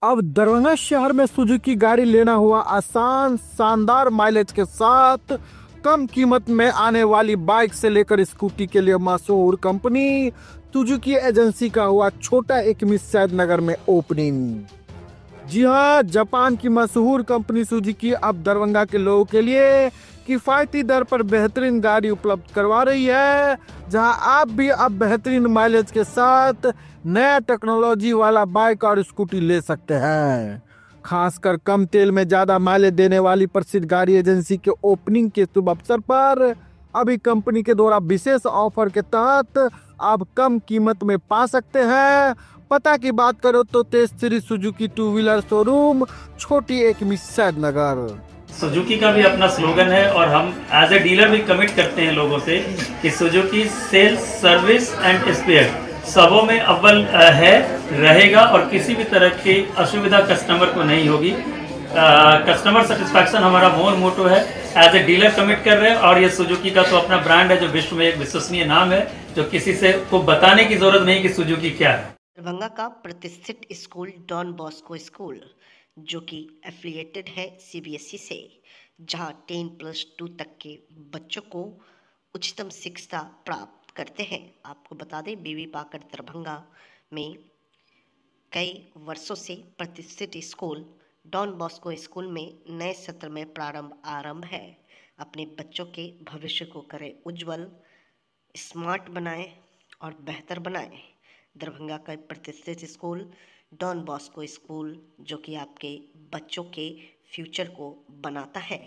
अब दरभंगा शहर में सुजुकी गाड़ी लेना हुआ आसान, शानदार माइलेज के साथ कम कीमत में आने वाली बाइक से लेकर स्कूटी के लिए मशहूर कंपनी सुजुकी एजेंसी का हुआ छोटा एकमी सैदनगर में ओपनिंग। जी हाँ, जापान की मशहूर कंपनी सुजुकी अब दरभंगा के लोगों के लिए किफ़ायती दर पर बेहतरीन गाड़ी उपलब्ध करवा रही है, जहां आप भी अब बेहतरीन माइलेज के साथ नया टेक्नोलॉजी वाला बाइक और स्कूटी ले सकते हैं। खासकर कम तेल में ज़्यादा माइलेज देने वाली प्रसिद्ध गाड़ी एजेंसी के ओपनिंग के शुभ अवसर पर अभी कंपनी के द्वारा विशेष ऑफर के तहत आप कम कीमत में पा सकते हैं। पता की बात करो तो Tej Shri Suzuki two wheeler showroom, छोटी एकमी सैदनगर। सुजुकी का भी अपना स्लोगन है और हम एज ए डीलर भी कमिट करते हैं लोगों से कि Suzuki sales, service and spare सबों में अव्वल है, रहेगा और किसी भी तरह की असुविधा कस्टमर को नहीं होगी। कस्टमर सेटिस्फैक्शन हमारा मोटो है, एज ए डीलर कमिट कर रहे हैं। और ये सुजुकी का तो अपना ब्रांड है जो विश्व में एक विश्वसनीय नाम है, जो किसी से को बताने की जरूरत नहीं कि सुजुकी क्या है। दरभंगा का प्रतिष्ठित स्कूल डॉन बॉस्को स्कूल, जो कि एफिलिएटेड है सीबीएसई से, जहां 10+2 तक के बच्चों को उच्चतम शिक्षा प्राप्त करते हैं। आपको बता दें, बीवी पाकर दरभंगा में कई वर्षों से प्रतिष्ठित स्कूल डॉन बॉस्को स्कूल में नए सत्र में आरंभ है। अपने बच्चों के भविष्य को करें उज्जवल, स्मार्ट बनाएं और बेहतर बनाएं। दरभंगा का प्रतिष्ठित स्कूल डॉन बॉस्को स्कूल, जो कि आपके बच्चों के फ्यूचर को बनाता है।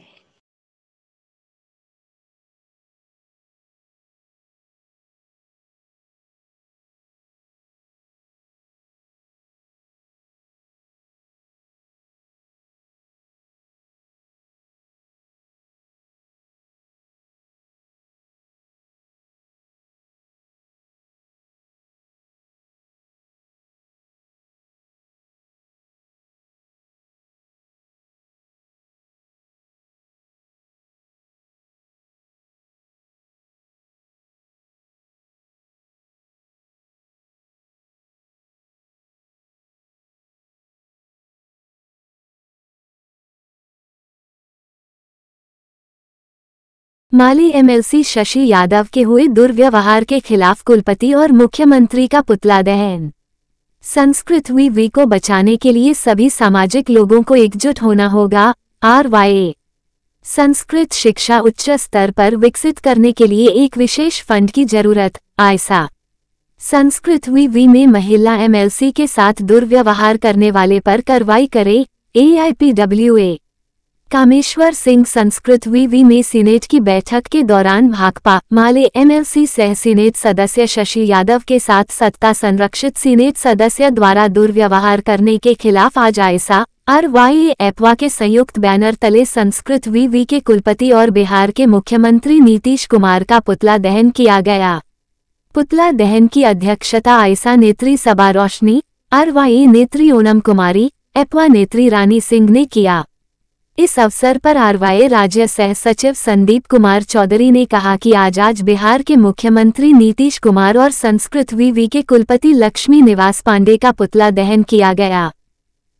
माली एमएलसी शशि यादव के हुए दुर्व्यवहार के खिलाफ कुलपति और मुख्यमंत्री का पुतला दहन। संस्कृत वी को बचाने के लिए सभी सामाजिक लोगों को एकजुट होना होगा। RYA संस्कृत शिक्षा उच्च स्तर पर विकसित करने के लिए एक विशेष फंड की जरूरत। आयसा संस्कृत वी में महिला एमएलसी के साथ दुर्व्यवहार करने वाले पर कार्रवाई करे। AIPWA कामेश्वर सिंह संस्कृत वी में सीनेट की बैठक के दौरान भाकपा माले एमएलसी सह सीनेट सदस्य शशि यादव के साथ सत्ता संरक्षित सीनेट सदस्य द्वारा दुर्व्यवहार करने के खिलाफ आज आयसा RYA एपवा के संयुक्त बैनर तले संस्कृत वी के कुलपति और बिहार के मुख्यमंत्री नीतीश कुमार का पुतला दहन किया गया। पुतला दहन की अध्यक्षता आयसा नेत्री सबा रोशनी, RYA नेत्री ओनम कुमारी, एपवा नेत्री रानी सिंह ने किया। इस अवसर पर RYA राज्य सह सचिव संदीप कुमार चौधरी ने कहा कि आज बिहार के मुख्यमंत्री नीतीश कुमार और संस्कृत वी के कुलपति लक्ष्मी निवास पांडे का पुतला दहन किया गया।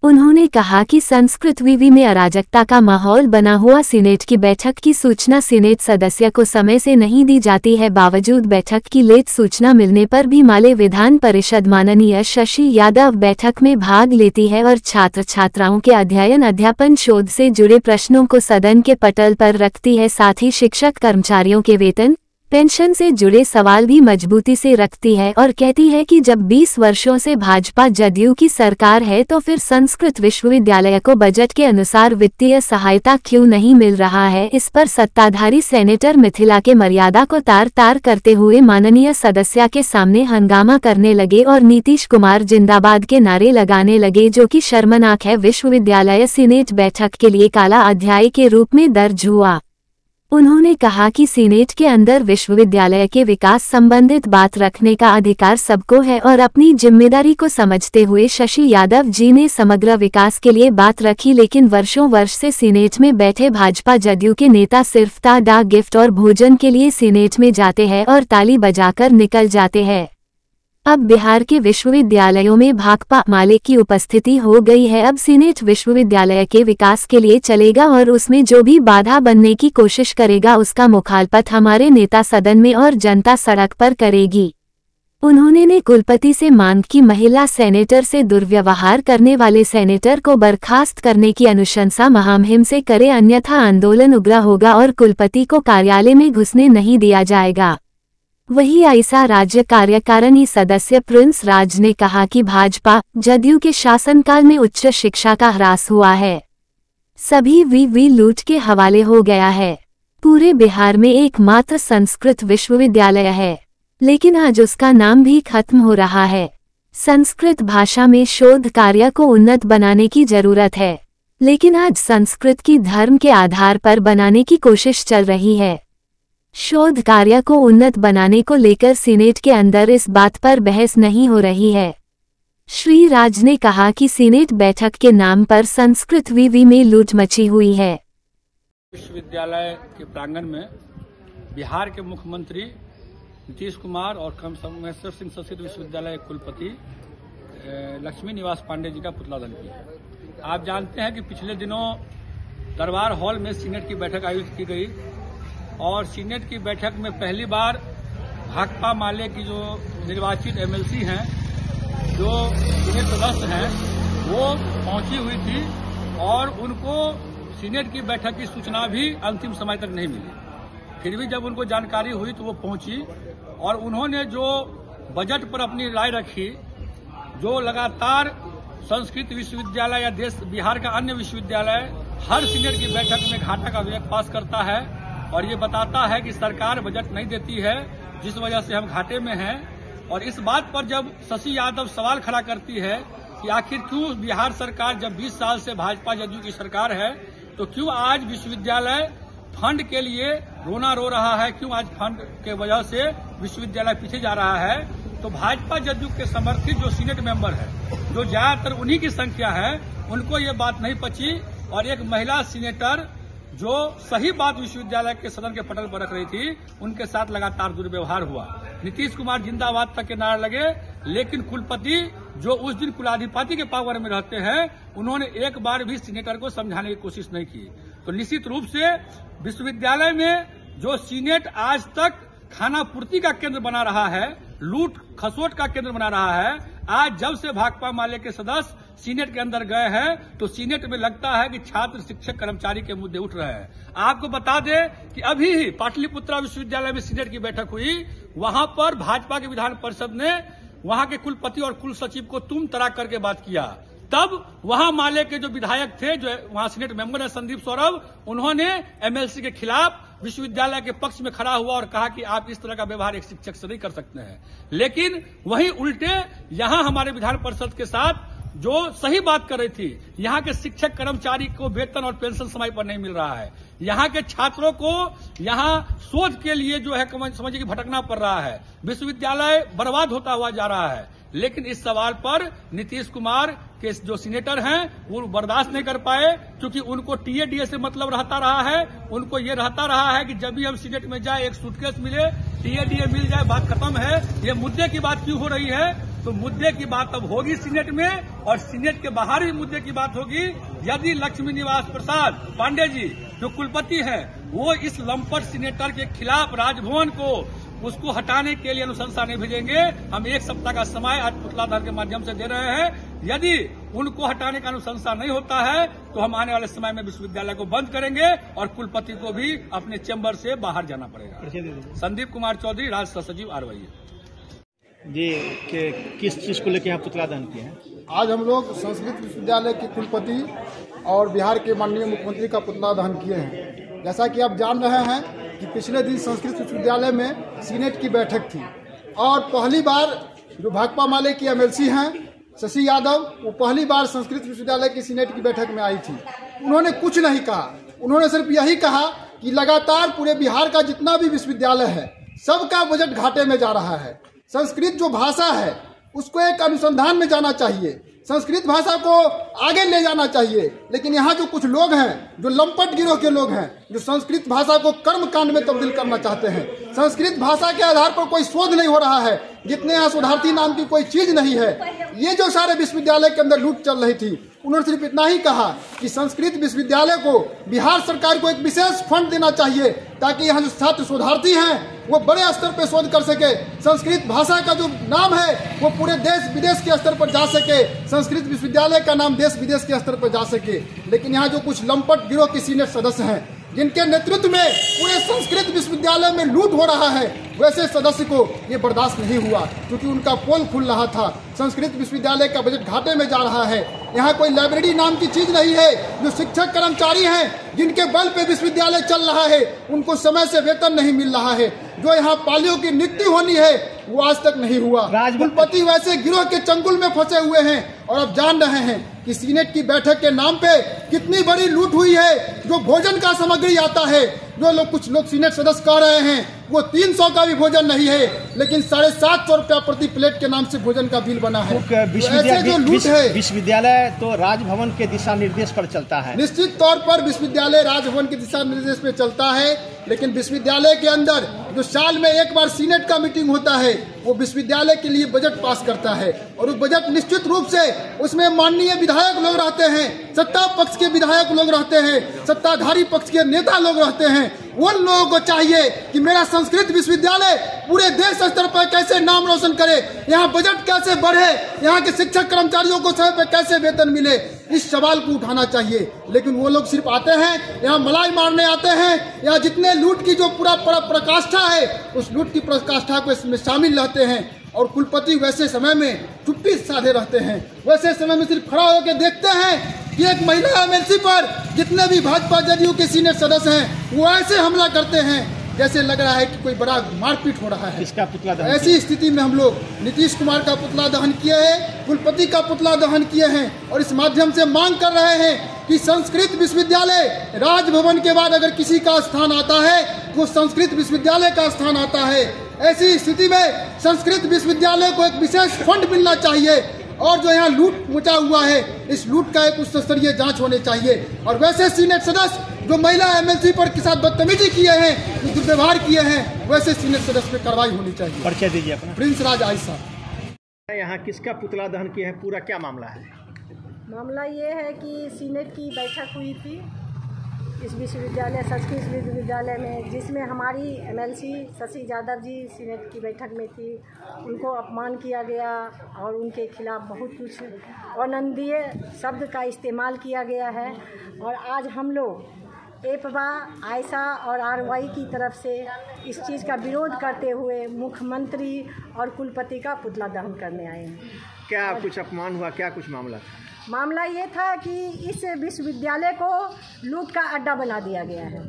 उन्होंने कहा कि संस्कृत वी में अराजकता का माहौल बना हुआ सीनेट की बैठक की सूचना सीनेट सदस्य को समय से नहीं दी जाती है। बावजूद बैठक की लेट सूचना मिलने पर भी माले विधान परिषद माननीय शशि यादव बैठक में भाग लेती है और छात्र छात्राओं के अध्ययन अध्यापन शोध से जुड़े प्रश्नों को सदन के पटल पर रखती है। साथ ही शिक्षक कर्मचारियों के वेतन पेंशन से जुड़े सवाल भी मजबूती से रखती है और कहती है कि जब 20 वर्षों से भाजपा जदयू की सरकार है तो फिर संस्कृत विश्वविद्यालय को बजट के अनुसार वित्तीय सहायता क्यों नहीं मिल रहा है। इस पर सत्ताधारी सेनेटर मिथिला के मर्यादा को तार करते हुए माननीय सदस्य के सामने हंगामा करने लगे और नीतीश कुमार जिंदाबाद के नारे लगाने लगे, जो कि शर्मनाक है। विश्वविद्यालय सीनेट बैठक के लिए काला अध्याय के रूप में दर्ज हुआ। उन्होंने कहा कि सीनेट के अंदर विश्वविद्यालय के विकास संबंधित बात रखने का अधिकार सबको है और अपनी जिम्मेदारी को समझते हुए शशि यादव जी ने समग्र विकास के लिए बात रखी, लेकिन वर्षों वर्ष से सीनेट में बैठे भाजपा जदयू के नेता सिर्फ डाक गिफ्ट और भोजन के लिए सीनेट में जाते हैं और ताली बजाकर निकल जाते हैं। अब बिहार के विश्वविद्यालयों में भाकपा माले की उपस्थिति हो गई है। अब सीनेट विश्वविद्यालय के विकास के लिए चलेगा और उसमें जो भी बाधा बनने की कोशिश करेगा उसका मुखालफत हमारे नेता सदन में और जनता सड़क पर करेगी। उन्होंने ने कुलपति से मांग की महिला सेनेटर से दुर्व्यवहार करने वाले सेनेटर को बर्खास्त करने की अनुशंसा महामहिम से करे, अन्यथा आंदोलन उग्र होगा और कुलपति को कार्यालय में घुसने नहीं दिया जाएगा। वहीं आइसा राज्य कार्यकारिणी सदस्य प्रिंस राज ने कहा कि भाजपा जदयू के शासनकाल में उच्च शिक्षा का ह्रास हुआ है, सभी वी लूट के हवाले हो गया है। पूरे बिहार में एकमात्र संस्कृत विश्वविद्यालय है, लेकिन आज उसका नाम भी खत्म हो रहा है। संस्कृत भाषा में शोध कार्य को उन्नत बनाने की जरूरत है, लेकिन आज संस्कृत की धर्म के आधार पर बनाने की कोशिश चल रही है। शोध कार्य को उन्नत बनाने को लेकर सीनेट के अंदर इस बात पर बहस नहीं हो रही है। श्री राज ने कहा कि सीनेट बैठक के नाम पर संस्कृत विवि में लूट मची हुई है। विश्वविद्यालय के प्रांगण में बिहार के मुख्यमंत्री नीतीश कुमार और महेश्वर सिंह संस्कृत विश्वविद्यालय कुलपति लक्ष्मी निवास पांडे जी का पुतला दहन किया। आप जानते हैं कि पिछले दिनों दरबार हॉल में सीनेट की बैठक आयोजित की गई और सीनेट की बैठक में पहली बार भाकपा माले की जो निर्वाचित एमएलसी हैं, जो सीनेट सदस्य हैं, वो पहुंची हुई थी और उनको सीनेट की बैठक की सूचना भी अंतिम समय तक नहीं मिली। फिर भी जब उनको जानकारी हुई तो वो पहुंची और उन्होंने जो बजट पर अपनी राय रखी, जो लगातार संस्कृत विश्वविद्यालय या देश बिहार का अन्य विश्वविद्यालय हर सीनेट की बैठक में घाटा का विधेयक पास करता है और ये बताता है कि सरकार बजट नहीं देती है, जिस वजह से हम घाटे में हैं। और इस बात पर जब शशि यादव सवाल खड़ा करती है कि आखिर क्यों बिहार सरकार जब 20 साल से भाजपा जदयू की सरकार है तो क्यों आज विश्वविद्यालय फंड के लिए रोना रो रहा है, क्यों आज फंड के वजह से विश्वविद्यालय पीछे जा रहा है, तो भाजपा जदयू के समर्थित जो सीनेट मेंबर है, जो ज्यादातर उन्हीं की संख्या है, उनको ये बात नहीं पची और एक महिला सीनेटर जो सही बात विश्वविद्यालय के सदन के पटल पर रख रही थी, उनके साथ लगातार दुर्व्यवहार हुआ। नीतीश कुमार जिंदाबाद तक के नारे लगे, लेकिन कुलपति जो उस दिन कुलाधिपति के पावर में रहते हैं, उन्होंने एक बार भी सीनेटर को समझाने की कोशिश नहीं की। तो निश्चित रूप से विश्वविद्यालय में जो सीनेट आज तक खाना पूर्ति का केंद्र बना रहा है, लूट खसोट का केंद्र बना रहा है, आज जब से भाकपा माले के सदस्य सीनेट के अंदर गए हैं तो सीनेट में लगता है कि छात्र शिक्षक कर्मचारी के मुद्दे उठ रहे हैं। आपको बता दें कि अभी ही पाटलिपुत्रा विश्वविद्यालय में सीनेट की बैठक हुई, वहां पर भाजपा के विधान परिषद ने वहां के कुलपति और कुल सचिव को तुम तराक करके बात किया। तब वहां माले के जो विधायक थे, जो वहां सीनेट मेंबर है संदीप सौरभ, उन्होंने एमएलसी के खिलाफ विश्वविद्यालय के पक्ष में खड़ा हुआ और कहा कि आप इस तरह का व्यवहार एक शिक्षक से नहीं कर सकते हैं। लेकिन वहीं उल्टे यहां हमारे विधान परिषद के साथ जो सही बात कर रही थी, यहाँ के शिक्षक कर्मचारी को वेतन और पेंशन समय पर नहीं मिल रहा है, यहाँ के छात्रों को यहाँ शोध के लिए जो है समझिए कि भटकना पड़ रहा है, विश्वविद्यालय बर्बाद होता हुआ जा रहा है। लेकिन इस सवाल पर नीतीश कुमार के जो सीनेटर हैं वो बर्दाश्त नहीं कर पाए, क्योंकि उनको टीएडीए से मतलब रहता रहा है। उनको ये रहता रहा है कि जब भी हम सीनेट में जाए एक सूटकेस मिले, टीएडीए मिल जाए, बात खत्म है। ये मुद्दे की बात क्यों हो रही है? तो मुद्दे की बात अब होगी सीनेट में और सीनेट के बाहर ही मुद्दे की बात होगी। यदि लक्ष्मी निवास प्रसाद पांडे जी जो कुलपति हैं वो इस लंपट सीनेटर के खिलाफ राजभवन को उसको हटाने के लिए अनुशंसा नहीं भेजेंगे, हम 1 सप्ताह का समय आज पुतला दहन के माध्यम से दे रहे हैं। यदि उनको हटाने का अनुशंसा नहीं होता है तो हम आने वाले समय में विश्वविद्यालय को बंद करेंगे और कुलपति को भी अपने चैम्बर से बाहर जाना पड़ेगा। संदीप कुमार चौधरी, राज्य सचिव आरवाई जी। किस चीज को लेकर यहाँ पुतला दहन किए हैं? आज हम लोग संस्कृत विश्वविद्यालय के कुलपति और बिहार के माननीय मुख्यमंत्री का पुतला दहन किए हैं। जैसा कि आप जान रहे हैं कि पिछले दिन संस्कृत विश्वविद्यालय में सीनेट की बैठक थी और पहली बार जो भाकपा माले की एमएलसी हैं शशि यादव, वो पहली बार संस्कृत विश्वविद्यालय की सीनेट की बैठक में आई थी। उन्होंने कुछ नहीं कहा, उन्होंने सिर्फ यही कहा कि लगातार पूरे बिहार का जितना भी विश्वविद्यालय है सबका बजट घाटे में जा रहा है। संस्कृत जो भाषा है उसको एक अनुसंधान में जाना चाहिए, संस्कृत भाषा को आगे ले जाना चाहिए। लेकिन यहाँ जो कुछ लोग हैं, जो लंपट गिरोह के लोग हैं, जो संस्कृत भाषा को कर्म कांड में तब्दील करना चाहते हैं, संस्कृत भाषा के आधार पर कोई शोध नहीं हो रहा है, जितने यहाँ शोधार्थी नाम की कोई चीज नहीं है। ये जो सारे विश्वविद्यालय के अंदर लूट चल रही थी, उन्होंने सिर्फ इतना ही कहा कि संस्कृत विश्वविद्यालय को बिहार सरकार को एक विशेष फंड देना चाहिए, ताकि यहाँ जो छात्र शोधार्थी हैं वो बड़े स्तर पर शोध कर सके, संस्कृत भाषा का जो नाम है वो पूरे देश विदेश के स्तर पर जा सके, संस्कृत विश्वविद्यालय का नाम देश विदेश के स्तर पर जा सके। लेकिन यहाँ जो कुछ लंपट गिरोह के सीनियर सदस्य हैं, जिनके नेतृत्व में पूरे संस्कृत विश्वविद्यालय में लूट हो रहा है, वैसे सदस्य को ये बर्दाश्त नहीं हुआ, क्योंकि उनका पोल खुल रहा था। संस्कृत विश्वविद्यालय का बजट घाटे में जा रहा है। यहाँ कोई लाइब्रेरी नाम की चीज नहीं है। जो शिक्षक कर्मचारी हैं, जिनके बल पे विश्वविद्यालय चल रहा है, उनको समय से वेतन नहीं मिल रहा है। जो यहाँ पालियों की नियुक्ति होनी है वो आज तक नहीं हुआ। कुलपति वैसे गिरोह के चंगुल में फंसे हुए हैं और अब जान रहे हैं कि सीनेट की बैठक के नाम पे कितनी बड़ी लूट हुई है। जो भोजन का सामग्री आता है, जो कुछ लोग सीनेट सदस्य कह रहे हैं वो 300 का भी भोजन नहीं है, लेकिन 750 रुपया प्रति प्लेट के नाम से भोजन का बिल बना है। ऐसे जो लूट है, विश्वविद्यालय तो राजभवन के दिशा निर्देश पर चलता है। निश्चित तौर पर विश्वविद्यालय राजभवन के दिशा निर्देश पे चलता है, लेकिन विश्वविद्यालय के अंदर जो साल में एक बार सीनेट का मीटिंग होता है, वो विश्वविद्यालय के लिए बजट पास करता है और वो बजट निश्चित रूप से उसमें माननीय विधायक लोग रहते हैं, सत्ता पक्ष के विधायक लोग रहते हैं, सत्ताधारी पक्ष के नेता लोग रहते हैं। उन लोगों को चाहिए कि मेरा संस्कृत विश्वविद्यालय पूरे देश स्तर पर कैसे नाम रोशन करे, यहाँ बजट कैसे बढ़े, यहाँ के शिक्षक कर्मचारियों को समय पर कैसे वेतन मिले, इस सवाल को उठाना चाहिए। लेकिन वो लोग सिर्फ आते हैं, यहाँ मलाई मारने आते हैं, यहाँ जितने लूट की जो पूरा प्रकाष्ठा है, उस लूट की प्रकाष्ठा को इसमें शामिल रहते हैं। और कुलपति वैसे समय में चुप्पी साधे रहते हैं, वैसे समय में सिर्फ खड़ा होकर देखते हैं कि एक महिला एमएलसी पर जितने भी भाजपा जदयू के सीनियर सदस्य हैं वो ऐसे हमला करते हैं जैसे लग रहा है कि कोई बड़ा मारपीट हो रहा है। इसका पुतला दहन ऐसी स्थिति में हम लोग नीतीश कुमार का पुतला दहन किए हैं, कुलपति का पुतला दहन किए हैं और इस माध्यम से मांग कर रहे हैं कि संस्कृत विश्वविद्यालय राजभवन के बाद अगर किसी का स्थान आता है तो संस्कृत विश्वविद्यालय का स्थान आता है। ऐसी स्थिति में संस्कृत विश्वविद्यालय को एक विशेष फंड मिलना चाहिए और जो यहाँ लूट मचा हुआ है, इस लूट का एक उच्च स्तरीय जांच होनी चाहिए। और वैसे सीनेट सदस्य जो महिला एमएलसी पर के साथ बदतमीजी किए हैं, जो दुर्व्यवहार किए हैं, वैसे सीनेट सदस्य पर कार्रवाई होनी चाहिए। परिचय दीजिए अपना। प्रिंस राज आयसा। यहाँ किसका पुतला दहन किया है, पूरा क्या मामला है? मामला ये है कि सीनेट की बैठक हुई थी इस विश्वविद्यालय संस्कृत विश्वविद्यालय में, जिसमें हमारी एमएलसी शशि यादव जी सीनेट की बैठक में थी। उनको अपमान किया गया और उनके खिलाफ बहुत कुछ अनिंदनीय शब्द का इस्तेमाल किया गया है। और आज हम लोग एपवा आयशा और आरवाई की तरफ से इस चीज़ का विरोध करते हुए मुख्यमंत्री और कुलपति का पुतला दहन करने आए हैं। क्या कुछ अपमान हुआ, क्या कुछ मामला था? मामला ये था कि इस विश्वविद्यालय को लूट का अड्डा बना दिया गया है।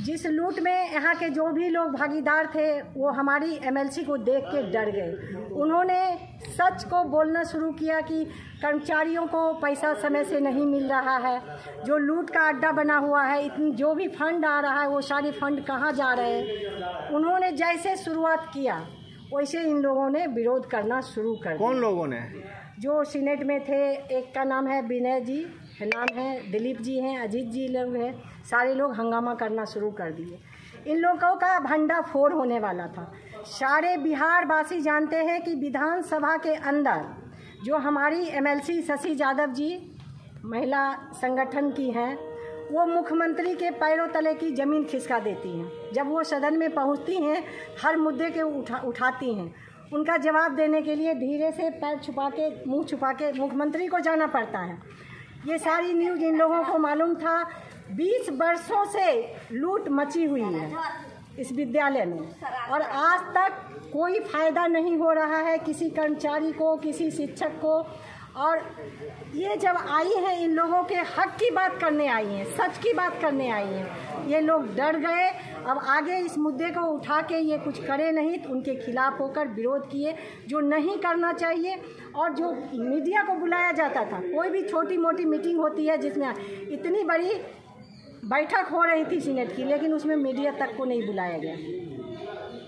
जिस लूट में यहाँ के जो भी लोग भागीदार थे वो हमारी एमएलसी को देख के डर गए। उन्होंने सच को बोलना शुरू किया कि कर्मचारियों को पैसा समय से नहीं मिल रहा है, जो लूट का अड्डा बना हुआ है, इतनी जो भी फंड आ रहा है वो सारे फंड कहाँ जा रहे हैं। उन्होंने जैसे शुरुआत किया वैसे इन लोगों ने विरोध करना शुरू कर दिया। कौन लोगों ने? जो सीनेट में थे, एक का नाम है विनय जी, नाम है दिलीप जी हैं, अजीत जी लोग हैं, सारे लोग हंगामा करना शुरू कर दिए। इन लोगों का भंडाफोड़ होने वाला था। सारे बिहार वासी जानते हैं कि विधानसभा के अंदर जो हमारी एमएलसी शशि यादव जी महिला संगठन की हैं, वो मुख्यमंत्री के पैरों तले की ज़मीन खिसका देती हैं। जब वो सदन में पहुंचती हैं, हर मुद्दे के उठाती हैं। उनका जवाब देने के लिए धीरे से पैर छुपा के, मुंह छुपा के मुख्यमंत्री को जाना पड़ता है। ये सारी न्यूज़ इन लोगों को मालूम था। 20 वर्षों से लूट मची हुई है इस विद्यालय में और आज तक कोई फ़ायदा नहीं हो रहा है किसी कर्मचारी को, किसी शिक्षक को। और ये जब आई हैं, इन लोगों के हक की बात करने आई हैं, सच की बात करने आई हैं। ये लोग डर गए। अब आगे इस मुद्दे को उठा के ये कुछ करे नहीं तो उनके खिलाफ होकर विरोध किए, जो नहीं करना चाहिए। और जो मीडिया को बुलाया जाता था, कोई भी छोटी मोटी मीटिंग होती है जिसमें इतनी बड़ी बैठक हो रही थी सीनेट की, लेकिन उसमें मीडिया तक को नहीं बुलाया गया।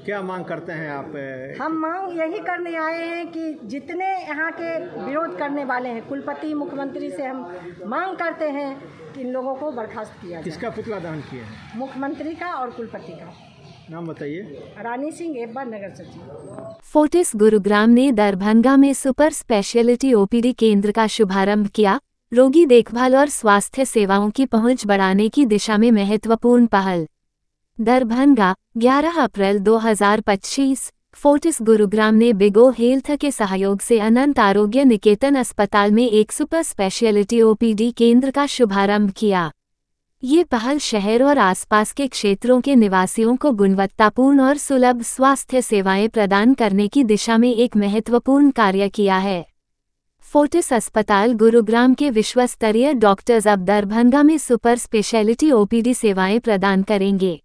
क्या मांग करते हैं आप? हम मांग यही करने आए हैं कि जितने यहाँ के विरोध करने वाले हैं, कुलपति मुख्यमंत्री से हम मांग करते हैं कि इन लोगों को बर्खास्त किया जाए। किसका पुतला दहन किया है? मुख्यमंत्री का और कुलपति का। नाम बताइए। रानी सिंह, एब्बा, नगर सचिव। फोर्टिस गुरुग्राम ने दरभंगा में सुपर स्पेशलिटी ओपीडी केंद्र का शुभारंभ किया। रोगी देखभाल और स्वास्थ्य सेवाओं की पहुंच बढ़ाने की दिशा में महत्वपूर्ण पहल। दरभंगा, 11 अप्रैल 2025। फोर्टिस गुरुग्राम ने बिगो हेल्थ के सहयोग से अनंत आरोग्य निकेतन अस्पताल में एक सुपर स्पेशलिटी ओपीडी केंद्र का शुभारंभ किया। ये पहल शहर और आसपास के क्षेत्रों के निवासियों को गुणवत्तापूर्ण और सुलभ स्वास्थ्य सेवाएं प्रदान करने की दिशा में एक महत्वपूर्ण कार्य किया है। फोर्टिस अस्पताल गुरुग्राम के विश्व स्तरीय डॉक्टर्स अब दरभंगा में सुपर स्पेशलिटी ओपीडी सेवाएं प्रदान करेंगे।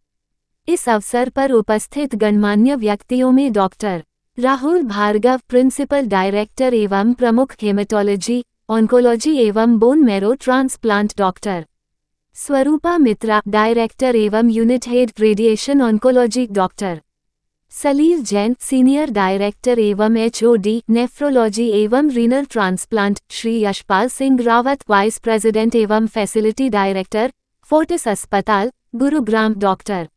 इस अवसर पर उपस्थित गणमान्य व्यक्तियों में doctor Rahul Bhargav, principal director एवं प्रमुख हेमेटोलॉजी, ऑन्कोलॉजी एवं bone marrow transplant doctor Swarupa Mitra, director एवं unit head radiation oncology doctor Salil Jain, senior director एवं HOD नेफ्रोलॉजी एवं renal transplant, Shri Yashpal Singh Rawat, vice president एवं फैसिलिटी डायरेक्टर, फोर्टिस अस्पताल Gurugram, doctor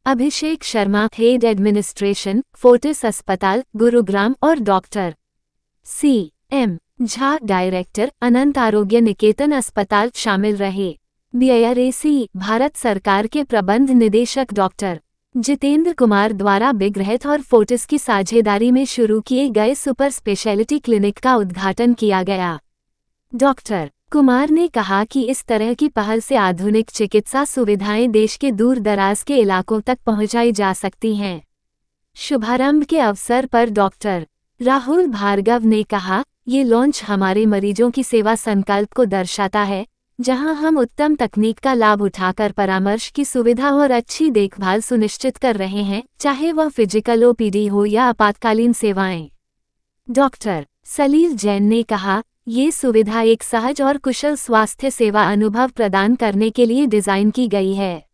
Abhishek Sharma, head administration, Fortis अस्पताल गुरुग्राम और doctor CM Jha, director, Anant Arogya Niketan अस्पताल शामिल रहे। BIRAC भारत सरकार के प्रबंध निदेशक डॉक्टर जितेंद्र कुमार द्वारा बिग हेल्थ और फोर्टिस की साझेदारी में शुरू किए गए सुपर स्पेशलिटी क्लिनिक का उद्घाटन किया गया। डॉक्टर कुमार ने कहा कि इस तरह की पहल से आधुनिक चिकित्सा सुविधाएं देश के दूर दराज के इलाकों तक पहुंचाई जा सकती हैं। शुभारंभ के अवसर पर डॉक्टर राहुल भार्गव ने कहा, ये लॉन्च हमारे मरीजों की सेवा संकल्प को दर्शाता है, जहां हम उत्तम तकनीक का लाभ उठाकर परामर्श की सुविधा और अच्छी देखभाल सुनिश्चित कर रहे हैं, चाहे वह फिजिकल ओपीडी हो या आपातकालीन सेवाएं। डॉक्टर सलील जैन ने कहा, ये सुविधा एक सहज और कुशल स्वास्थ्य सेवा अनुभव प्रदान करने के लिए डिजाइन की गई है।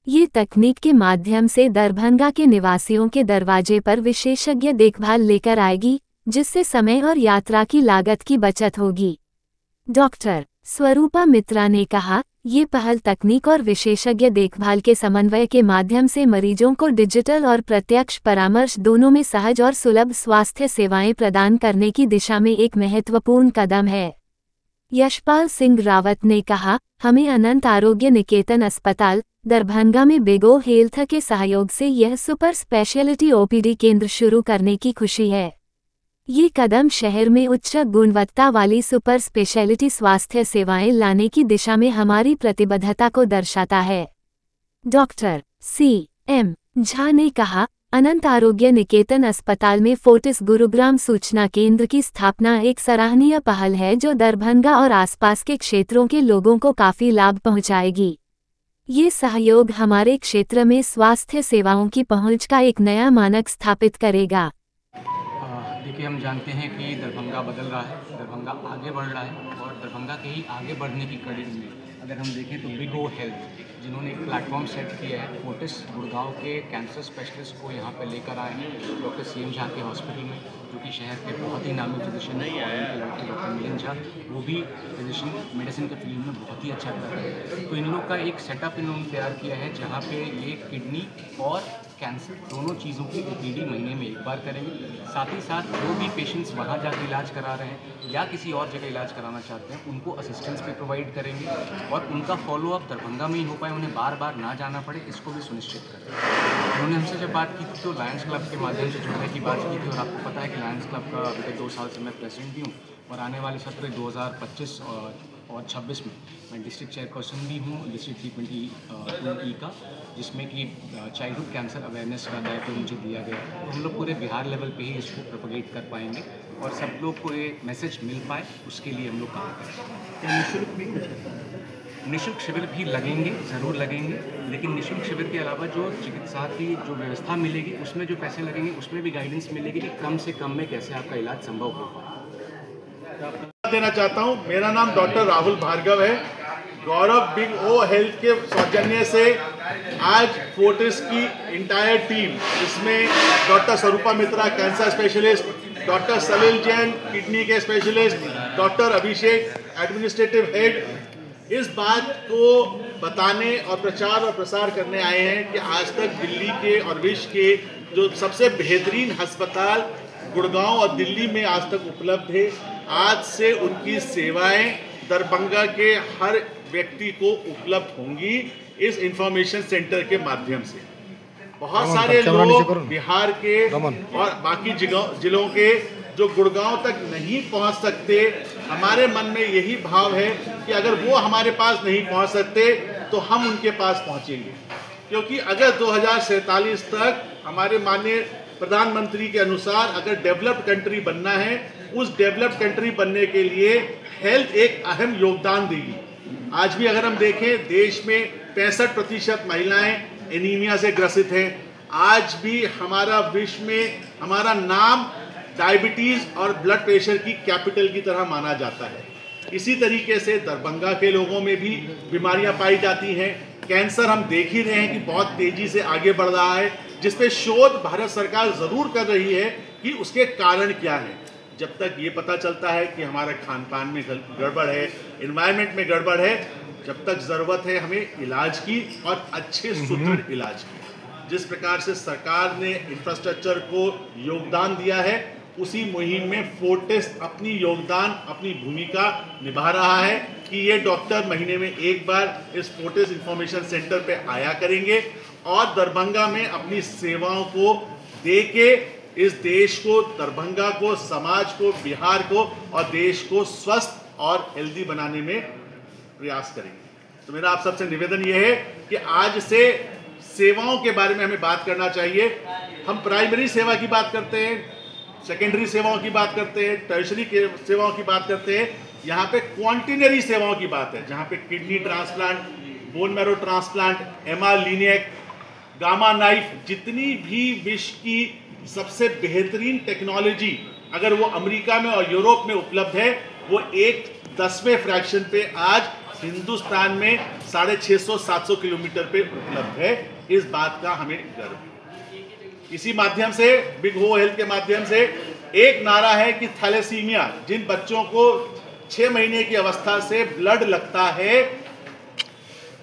ये तकनीक के माध्यम से दरभंगा के निवासियों के दरवाजे पर विशेषज्ञ देखभाल लेकर आएगी, जिससे समय और यात्रा की लागत की बचत होगी। डॉक्टर स्वरूपा मित्रा ने कहा, ये पहल तकनीक और विशेषज्ञ देखभाल के समन्वय के माध्यम से मरीजों को डिजिटल और प्रत्यक्ष परामर्श दोनों में सहज और सुलभ स्वास्थ्य सेवाएं प्रदान करने की दिशा में एक महत्वपूर्ण कदम है। यशपाल सिंह रावत ने कहा, हमें अनंत आरोग्य निकेतन अस्पताल दरभंगा में बिगो हेल्थ के सहयोग से यह सुपर स्पेशलिटी ओपीडी केंद्र शुरू करने की खुशी है। ये कदम शहर में उच्च गुणवत्ता वाली सुपर स्पेशलिटी स्वास्थ्य सेवाएं लाने की दिशा में हमारी प्रतिबद्धता को दर्शाता है। डॉक्टर CM झा ने कहा, अनंत आरोग्य निकेतन अस्पताल में फोर्टिस गुरुग्राम सूचना केंद्र की स्थापना एक सराहनीय पहल है, जो दरभंगा और आसपास के क्षेत्रों के लोगों को काफी लाभ पहुंचाएगी। ये सहयोग हमारे क्षेत्र में स्वास्थ्य सेवाओं की पहुंच का एक नया मानक स्थापित करेगा। देखिए, हम जानते हैं कि दरभंगा बदल रहा है, दरभंगा आगे बढ़ रहा है और दरभंगा के ही आगे बढ़ने की कड़ी में अगर हम देखें तो बिगो हेल्थ जिन्होंने एक प्लेटफॉर्म सेट किया है, फोर्टिस गुड़गांव के कैंसर स्पेशलिस्ट को यहाँ पर लेकर आए हैं डॉक्टर CM झा के हॉस्पिटल में, जो कि शहर के बहुत ही नामी फिजिशियन है, और उनके लड़के डॉक्टर मिलन झा, वो भी फिजिशियन मेडिसिन के फील्ड में बहुत ही अच्छा कर रहे हैं। तो इन लोग का एक सेटअप इन्होंने तैयार किया है, जहाँ पे ये किडनी और कैंसर दोनों चीज़ों की OPD महीने में एक बार करेंगे। साथ ही साथ जो भी पेशेंट्स वहाँ जाकर इलाज करा रहे हैं या किसी और जगह इलाज कराना चाहते हैं, उनको असिस्टेंस भी प्रोवाइड करेंगे और उनका फॉलोअप दरभंगा में ही हो पाए, उन्हें बार बार ना जाना पड़े, इसको भी सुनिश्चित करें। उन्होंने हमसे जब बात की थी तो लायंस क्लब के माध्यम से जुड़ने की बात की थी, और आपको पता है कि लायंस क्लब का अभी 2 साल से मैं प्रेसिडेंट भी हूँ, और आने वाले सत्र 2025 और 26 में मैं डिस्ट्रिक्ट चेयरपर्सन भी हूँ डिस्ट्रिक्ट T22 का, जिसमें कि चाइल्डहुड कैंसर अवेयरनेस का दायित्व मुझे दिया गया है। तो हम लोग पूरे बिहार लेवल पे ही इसको प्रोपगेट कर पाएंगे और सब लोग को ये मैसेज मिल पाए, उसके लिए हम लोग काम करेंगे। निःशुल्क भी कुछ निःशुल्क शिविर भी लगेंगे, ज़रूर लगेंगे, लेकिन निःशुल्क शिविर के अलावा जो चिकित्सा की जो व्यवस्था मिलेगी, उसमें जो पैसे लगेंगे, उसमें भी गाइडेंस मिलेगी कि कम से कम में कैसे आपका इलाज संभव हो पाए। देना चाहता हूं, मेरा नाम डॉक्टर राहुल भार्गव है। गौरव बिग ओ हेल्थ के सौजन्य से आज फोर्टिस की इंटायर टीम, जिसमें डॉक्टर स्वरूपा मित्रा cancer specialist, doctor Salil Jain kidney के स्पेशलिस्ट, डॉक्टर अभिषेक एडमिनिस्ट्रेटिव हेड, इस बात को बताने और प्रचार और प्रसार करने आए हैं कि आज तक दिल्ली के और विश्व के जो सबसे बेहतरीन अस्पताल गुड़गांव और दिल्ली में आज तक उपलब्ध है, आज से उनकी सेवाएं दरभंगा के हर व्यक्ति को उपलब्ध होंगी इस इंफॉर्मेशन सेंटर के माध्यम से। बहुत सारे लोग बिहार के और बाकी जिलों के जो गुड़गांव तक नहीं पहुंच सकते, हमारे मन में यही भाव है कि अगर वो हमारे पास नहीं पहुंच सकते तो हम उनके पास पहुंचेंगे, क्योंकि अगर 2047 तक हमारे माननीय प्रधानमंत्री के अनुसार अगर डेवलप्ड कंट्री बनना है, उस डेवलप्ड कंट्री बनने के लिए हेल्थ एक अहम योगदान देगी। आज भी अगर हम देखें, देश में 65% महिलाएं एनीमिया से ग्रसित हैं। आज भी हमारा विश्व में हमारा नाम डायबिटीज और ब्लड प्रेशर की कैपिटल की तरह माना जाता है। इसी तरीके से दरभंगा के लोगों में भी बीमारियां पाई जाती हैं। कैंसर हम देख ही रहे हैं कि बहुत तेजी से आगे बढ़ रहा है, जिस पे शोध भारत सरकार जरूर कर रही है कि उसके कारण क्या है। जब तक ये पता चलता है कि हमारे खान पान में गड़बड़ है, एनवायरनमेंट में गड़बड़ है, जब तक ज़रूरत है हमें इलाज की और अच्छे सुदृढ़ इलाज की। जिस प्रकार से सरकार ने इंफ्रास्ट्रक्चर को योगदान दिया है, उसी मुहिम में फोर्टिस अपनी योगदान, अपनी भूमिका निभा रहा है कि ये डॉक्टर महीने में एक बार इस फोर्टिस इंफॉर्मेशन सेंटर पे आया करेंगे और दरभंगा में अपनी सेवाओं को दे के इस देश को, दरभंगा को, समाज को, बिहार को और देश को स्वस्थ और हेल्दी बनाने में प्रयास करेंगे। तो मेरा आप सबसे निवेदन ये है कि आज से सेवाओं के बारे में हमें बात करना चाहिए। हम प्राइमरी सेवा की बात करते हैं, सेकेंडरी सेवाओं की बात करते हैं, टर्शरी सेवाओं की बात करते हैं। यहाँ पे क्वांटिनरी सेवाओं की बात है, जहाँ पे kidney transplant, bone marrow transplant, MR linac, gamma knife, जितनी भी विश्व की सबसे बेहतरीन टेक्नोलॉजी अगर वो अमेरिका में और यूरोप में उपलब्ध है, वो 1/10वें फ्रैक्शन पे आज हिंदुस्तान में 650-700 किलोमीटर पे उपलब्ध है। इस बात का हमें गर्व है। इसी माध्यम से, बिग हो हेल्थ के माध्यम से एक नारा है कि थैलेसीमिया, जिन बच्चों को 6 महीने की अवस्था से ब्लड लगता है,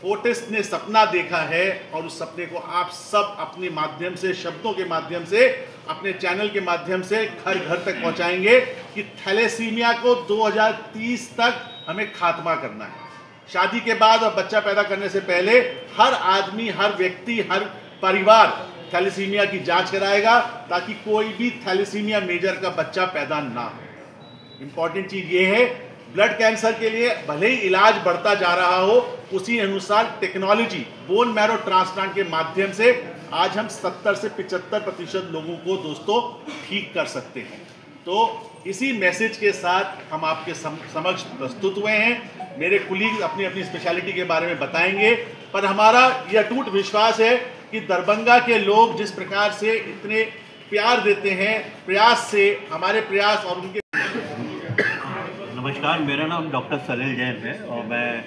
फोर्टिस ने सपना देखा है और उस सपने को आप सब अपने माध्यम से, शब्दों के माध्यम से, अपने चैनल के माध्यम से घर घर तक पहुंचाएंगे कि थैलेसीमिया को 2030 तक हमें खात्मा करना है। शादी के बाद और बच्चा पैदा करने से पहले हर आदमी, हर व्यक्ति, हर परिवार थैलेसीमिया की जांच कराएगा ताकि कोई भी थैलेसीमिया मेजर का बच्चा पैदा ना हो। इंपॉर्टेंट चीज ये है, ब्लड कैंसर के लिए भले ही इलाज बढ़ता जा रहा हो, उसी अनुसार टेक्नोलॉजी बोन मैरो ट्रांसप्लांट के माध्यम से आज हम 70 से 75% लोगों को दोस्तों ठीक कर सकते हैं। तो इसी मैसेज के साथ हम आपके समक्ष प्रस्तुत हुए हैं। मेरे कुलीग अपनी अपनी स्पेशलिटी के बारे में बताएंगे, पर हमारा यह अटूट विश्वास है कि दरभंगा के लोग जिस प्रकार से इतने प्यार देते हैं, प्रयास से, हमारे प्रयास और उनके। नमस्कार, मेरा नाम डॉक्टर सलील जैन है और मैं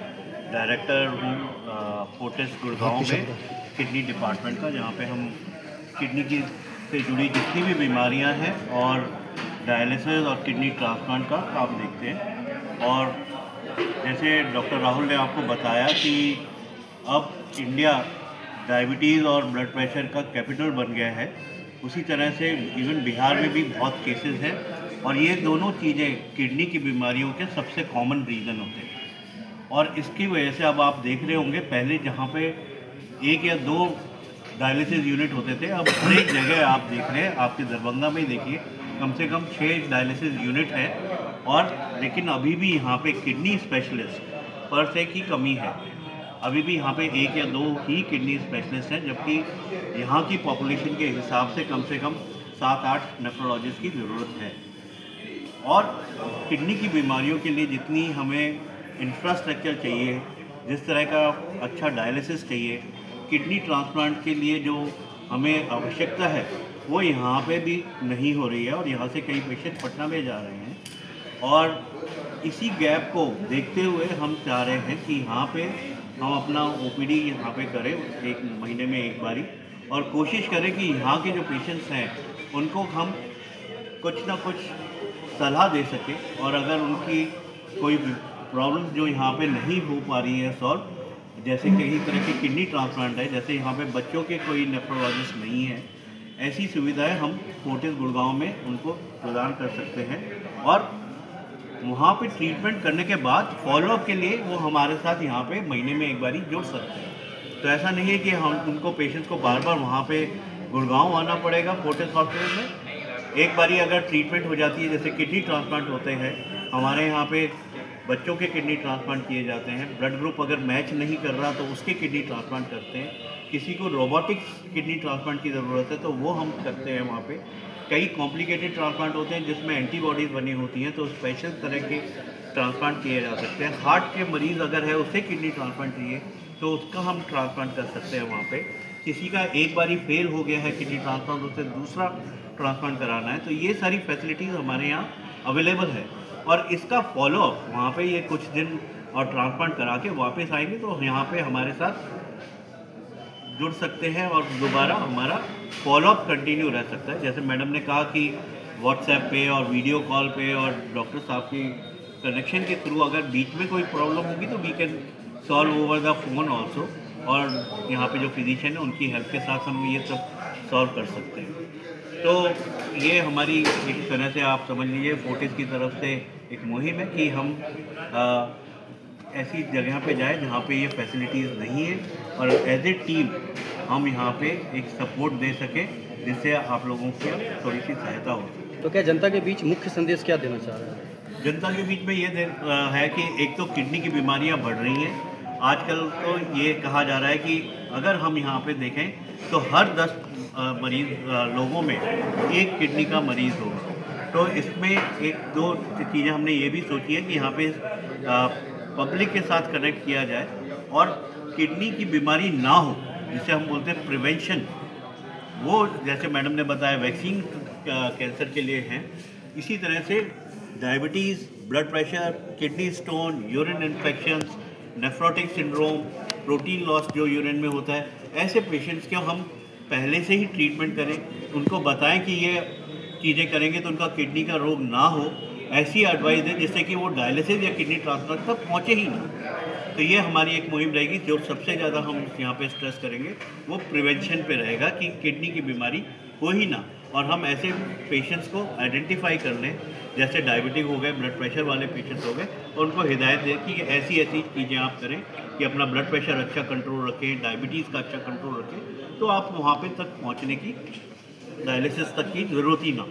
डायरेक्टर हूँ फोर्टिस गुड़गांव में किडनी डिपार्टमेंट का, जहाँ पे हम किडनी की से जुड़ी जितनी भी बीमारियाँ हैं और डायलिसिस और किडनी ट्रांसप्लांट का काम देखते हैं। और जैसे डॉक्टर राहुल ने आपको बताया कि अब इंडिया डायबिटीज़ और ब्लड प्रेशर का कैपिटल बन गया है, उसी तरह से इवन बिहार में भी बहुत केसेस हैं और ये दोनों चीज़ें किडनी की बीमारियों के सबसे कॉमन रीज़न होते हैं। और इसकी वजह से अब आप देख रहे होंगे, पहले जहाँ पे 1 या 2 डायलिसिस यूनिट होते थे, अब हर एक जगह आप देख रहे हैं, आपके दरभंगा में ही देखिए कम से कम 6 डायलिसिस यूनिट है। और लेकिन अभी भी यहाँ पे किडनी स्पेशलिस्ट पर से की कमी है। अभी भी यहाँ पे 1 या 2 ही किडनी स्पेशलिस्ट हैं, जबकि यहाँ की पॉपुलेशन के हिसाब से कम 7-8 नेफ्रोलॉजिस्ट की ज़रूरत है। और किडनी की बीमारियों के लिए जितनी हमें इंफ्रास्ट्रक्चर चाहिए, जिस तरह का अच्छा डायलिसिस चाहिए, किडनी ट्रांसप्लांट के लिए जो हमें आवश्यकता है, वो यहाँ पे भी नहीं हो रही है और यहाँ से कई पेशेंट पटना में जा रहे हैं। और इसी गैप को देखते हुए हम चाह रहे हैं कि यहाँ पे हम अपना OPD यहाँ पे करें 1 महीने में एक बारी, और कोशिश करें कि यहाँ के जो पेशेंट्स हैं उनको हम कुछ ना कुछ सलाह दे सकें। और अगर उनकी कोई प्रॉब्लम्स जो यहाँ पे नहीं हो पा रही है सॉल्व, जैसे कई तरह के किडनी ट्रांसप्लांट है, जैसे यहाँ पे बच्चों के कोई नेफ्रोलॉजिस्ट नहीं है, ऐसी सुविधाएं हम फोर्टिस गुड़गांव में उनको प्रदान कर सकते हैं। और वहाँ पे ट्रीटमेंट करने के बाद फॉलोअप के लिए वो हमारे साथ यहाँ पे महीने में एक बारी जुड़ सकते हैं। तो ऐसा नहीं है कि हम उनको पेशेंट्स को बार बार वहाँ पे गुड़गांव आना पड़ेगा फोर्टिस हॉस्पिटल में। एक बारी अगर ट्रीटमेंट हो जाती है, जैसे किडनी ट्रांसप्लांट होते हैं हमारे यहाँ पे, बच्चों के किडनी ट्रांसप्लांट किए जाते हैं, ब्लड ग्रुप अगर मैच नहीं कर रहा तो उसके किडनी ट्रांसप्लांट करते हैं, किसी को रोबोटिक किडनी ट्रांसप्लांट की ज़रूरत है तो वो हम करते हैं वहाँ पे। कई कॉम्प्लिकेटेड ट्रांसप्लांट होते हैं जिसमें एंटीबॉडीज़ बनी होती हैं, तो स्पेशल तरह के ट्रांसप्लांट किए जा सकते हैं। हार्ट के मरीज़ अगर है उसे किडनी ट्रांसप्लांट चाहिए तो उसका हम ट्रांसप्लांट कर सकते हैं वहाँ पे। किसी का एक बारी फेल हो गया है किडनी ट्रांसप्लांट, उसे दूसरा ट्रांसप्लांट कराना है, तो ये सारी फैसिलिटीज़ हमारे यहाँ अवेलेबल है। और इसका फॉलोअप वहाँ पे ये कुछ दिन और ट्रांसप्लांट करा के वापस आएंगे तो यहाँ पे हमारे साथ जुड़ सकते हैं और दोबारा हमारा फॉलोअप कंटिन्यू रह सकता है। जैसे मैडम ने कहा कि व्हाट्सएप पे और वीडियो कॉल पे और डॉक्टर साहब की कनेक्शन के थ्रू अगर बीच में कोई प्रॉब्लम होगी तो we can solve over the phone also, और यहाँ पे जो फिजिशियन है उनकी हेल्प के साथ हम ये सब सॉल्व कर सकते हैं। तो ये हमारी एक तरह से आप समझ लीजिए फोर्टिस की तरफ से एक मुहिम है कि हम ऐसी जगह पे जाए जहाँ पे ये फैसिलिटीज़ नहीं है, और एज ए टीम हम यहाँ पे एक सपोर्ट दे सके जिससे आप लोगों की थोड़ी सी सहायता हो। तो क्या जनता के बीच मुख्य संदेश क्या देना चाह रहे हैं? जनता के बीच में ये है कि एक तो किडनी की बीमारियाँ बढ़ रही हैं। आजकल तो ये कहा जा रहा है कि अगर हम यहाँ पे देखें तो हर 10 मरीज लोगों में एक किडनी का मरीज़ होगा। तो इसमें एक दो चीज़ें हमने ये भी सोची है कि यहाँ पे पब्लिक के साथ कनेक्ट किया जाए और किडनी की बीमारी ना हो, जिसे हम बोलते हैं प्रिवेंशन। वो जैसे मैडम ने बताया वैक्सीन कैंसर के लिए हैं, इसी तरह से diabetes, blood pressure, kidney stone, urine infections, nephrotic syndrome, protein loss जो यूरिन में होता है, ऐसे पेशेंट्स के हम पहले से ही ट्रीटमेंट करें, उनको बताएं कि ये चीज़ें करेंगे तो उनका किडनी का रोग ना हो, ऐसी एडवाइस दें जिससे कि वो डायलिसिस या किडनी ट्रांसप्लांट तक पहुँचे ही नहीं। तो ये हमारी एक मुहिम रहेगी। जो सबसे ज़्यादा हम यहाँ पे स्ट्रेस करेंगे वो प्रिवेंशन पे रहेगा कि किडनी की बीमारी हो ही ना, और हम ऐसे पेशेंट्स को आइडेंटिफाई कर लें, जैसे डायबिटिक हो गए, ब्लड प्रेशर वाले पेशेंट्स हो गए, और उनको हिदायत दें कि ऐसी ऐसी चीज़ें आप करें कि अपना ब्लड प्रेशर अच्छा कंट्रोल रखें, डायबिटीज़ का अच्छा कंट्रोल रखें, तो आप वहाँ पे तक पहुँचने की, डायलिसिस तक की ज़रूरत ही ना।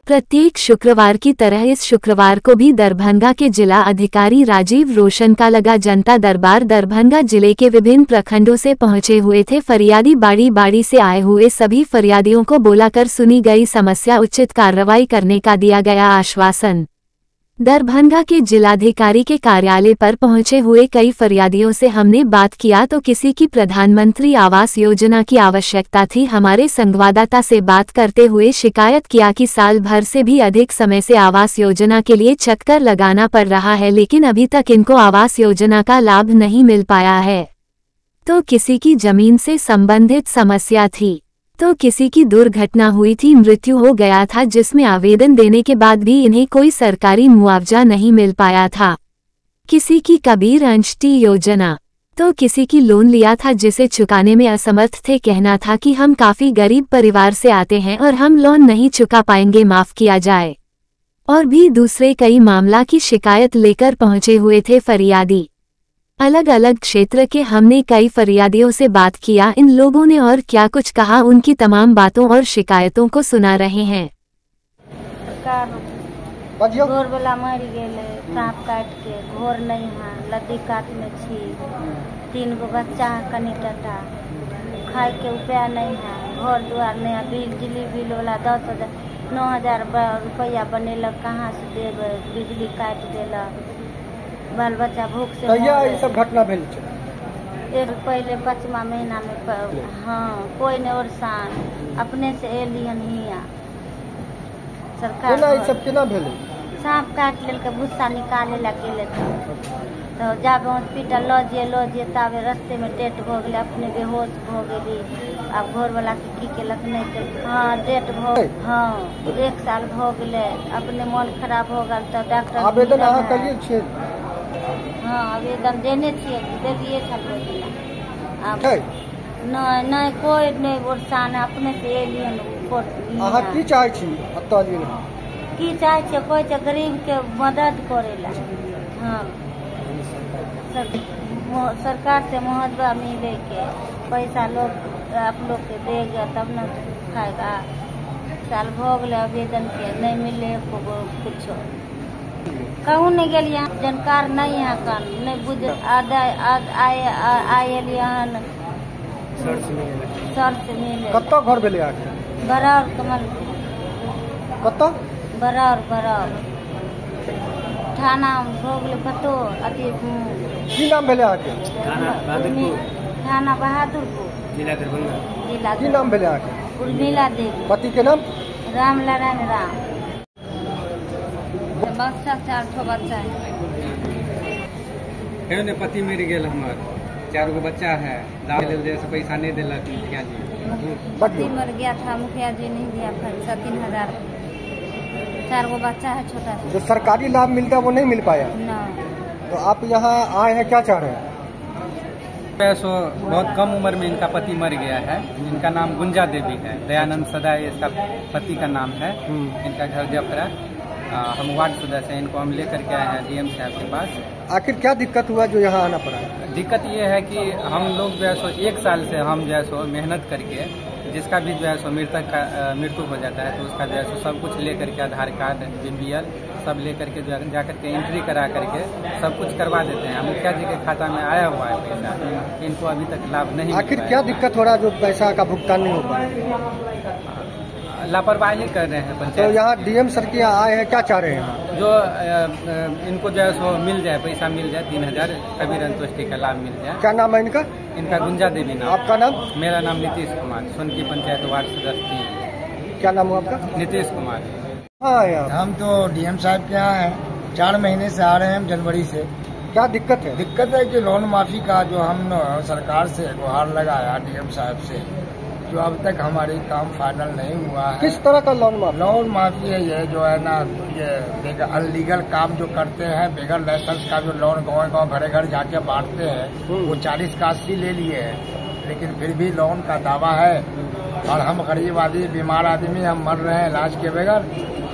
प्रत्येक शुक्रवार की तरह इस शुक्रवार को भी दरभंगा के जिला अधिकारी राजीव रोशन का लगा जनता दरबार दरभंगा जिले के विभिन्न प्रखंडों से पहुंचे हुए थे फरियादी। बाड़ी बाड़ी से आए हुए सभी फरियादियों को बुलाकर सुनी गई समस्या, उचित कार्रवाई करने का दिया गया आश्वासन। दरभंगा के जिलाधिकारी के कार्यालय पर पहुंचे हुए कई फरियादियों से हमने बात किया तो किसी की प्रधानमंत्री आवास योजना की आवश्यकता थी। हमारे संवाददाता से बात करते हुए शिकायत किया कि साल भर से भी अधिक समय से आवास योजना के लिए चक्कर लगाना पड़ रहा है, लेकिन अभी तक इनको आवास योजना का लाभ नहीं मिल पाया है। तो किसी की जमीन से संबंधित समस्या थी, तो किसी की दुर्घटना हुई थी, मृत्यु हो गया था, जिसमें आवेदन देने के बाद भी इन्हें कोई सरकारी मुआवजा नहीं मिल पाया था। किसी की कबीर अंशटी योजना, तो किसी की लोन लिया था जिसे चुकाने में असमर्थ थे। कहना था कि हम काफी गरीब परिवार से आते हैं और हम लोन नहीं चुका पाएंगे, माफ किया जाए। और भी दूसरे कई मामला की शिकायत लेकर पहुंचे हुए थे फरियादी। अलग अलग क्षेत्र के हमने कई फरियादियों से बात किया, इन लोगों ने और क्या कुछ कहा, उनकी तमाम बातों और शिकायतों को सुना रहे हैं। घोर वाला मर गए, सांप काट के, घोर नहीं है, लद्दी काट में छी, 3 गो बच्चा है, कनी टटा, खाए के उपाय नहीं है, घर द्वार नहीं है, बिजली बिल वाला 9,000 रुपया बनेलक, कहाँ से देव, बिजली काट देलक, बाल बच्चा भूख से ये सब घटना भेल एक पहले 5वां महीना में। हाँ, कोई ने और सान अपने से एलियन हिया सरकार सब केना भेल? सांप काट लेल के भूसा निकाले लगे तो जाबे हॉस्पिटल लो जे ताबे रास्ते में डेट हो गए, अपने बेहोश हो गई। अब घर वाला की केलक नहीं के, हाँ डेट हो, हाँ 1 साल हो गए, अपने मन खराब हो गल तो डॉक्टर आवेदन अहाँ करिए छे? हाँ आवेदन देने छियै देलिए छल अब नहीं कोई नहीं वोटसान अपने से एलिए अहाँ की चाहे छी अत्ता लिए की चाहे छियै कोई गरीब के मदद करेला। हाँ सरकार से मुआवजा मिले के पैसा लोग आप लोग के देगा तब न खाएगा। साल भोग ले आवेदन के नहीं मिले कुछ कहूँ नहीं गलिया जानकार नहीं है कान नहीं बुझ आयल सर से मिले कत्ता घर भेले आके बरार कमल कत्ता बरार थाना भोगले कतो अति की नाम भेले आके थाना बहादुरपुर जिला दरभंगा की नाम भेले आके उर्मिला देवी पति के नाम राम नारायण राम बच्चा 4 ठो बच्चा है ने पति मर गेल हमार 4 गो बच्चा है जैसे पैसा नहीं दिलक मुखिया जी पति मर गया था मुखिया जी नहीं दिया पैसा 3000 4 गो बच्चा है छोटा सा जो सरकारी लाभ मिलता है वो नहीं मिल पाया ना। तो आप यहाँ आए हैं क्या चाह रहे हैं? सो बहुत कम उम्र में इनका पति मर गया है। इनका नाम गुंजा देवी है, दयानंद सदाई इसका पति का नाम है। इनका घर जफरा हम वार्ड सदस्य हैं। इनको हम लेकर के आए हैं डीएम साहब के पास। आखिर क्या दिक्कत हुआ जो यहाँ आना पड़ा? दिक्कत ये है कि हम लोग जो है सो 1 साल से हम जो है सो मेहनत करके जिसका भी जो है सो मृतक का मृत्यु हो जाता है तो उसका जो है सो सब कुछ लेकर के आधार कार्ड BPL सब लेकर के जा करके एंट्री करा करके सब कुछ करवा देते हैं। मुखिया जी के खाता में आया हुआ है पैसा, इनको अभी तक लाभ नहीं। आखिर क्या दिक्कत हो रहा है जो पैसा का भुगतान नहीं हो पा रहा? लापरवाही कर रहे हैं पंचायत। तो यहाँ डीएम सर के आए हैं, क्या चाह रहे हैं? जो इनको जो है सो मिल जाए, पैसा मिल जाए 3000 कबीर अंतोष्टि का लाभ मिल जाए। क्या नाम है इनका? इनका गुंजा देवी नाम। आपका नाम? मेरा नाम नीतीश कुमार, सोनकी पंचायत वार्ड सदस्य 3। क्या नाम हुआ आपका? नीतीश कुमार। हाँ हम तो डीएम साहब के यहाँ हैं, 4 महीने से आ रहे हैं, जनवरी से। क्या दिक्कत है? दिक्कत है कि लोन माफी का जो हम सरकार से गुहार लगाया डीएम साहब से, जो अब तक हमारी काम फाइनल नहीं हुआ है। किस तरह का लोन माफी? लोन माफी है ये जो है ना, ये अनलीगल काम जो करते हैं, बगैर लाइसेंस का जो लोन गाँव घर घर जाके बांटते हैं, वो 40 का 80 ले लिए हैं, लेकिन फिर भी लोन का दावा है। और हम गरीब आदमी, बीमार आदमी, हम मर रहे हैं इलाज के बगैर,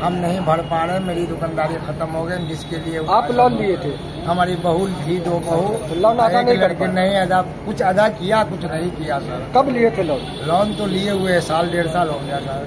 हम नहीं भर पा रहे। मेरी दुकानदारी खत्म हो गई, जिसके लिए आप लोन लिए थे? हमारी बहू थी, 2 बहू। लोन अदा नहीं करके? नहीं अदा, कुछ अदा किया, कुछ नहीं किया सर। कब लिए थे लोन? लोन तो लिए हुए 1 1.5 साल हो गया सर।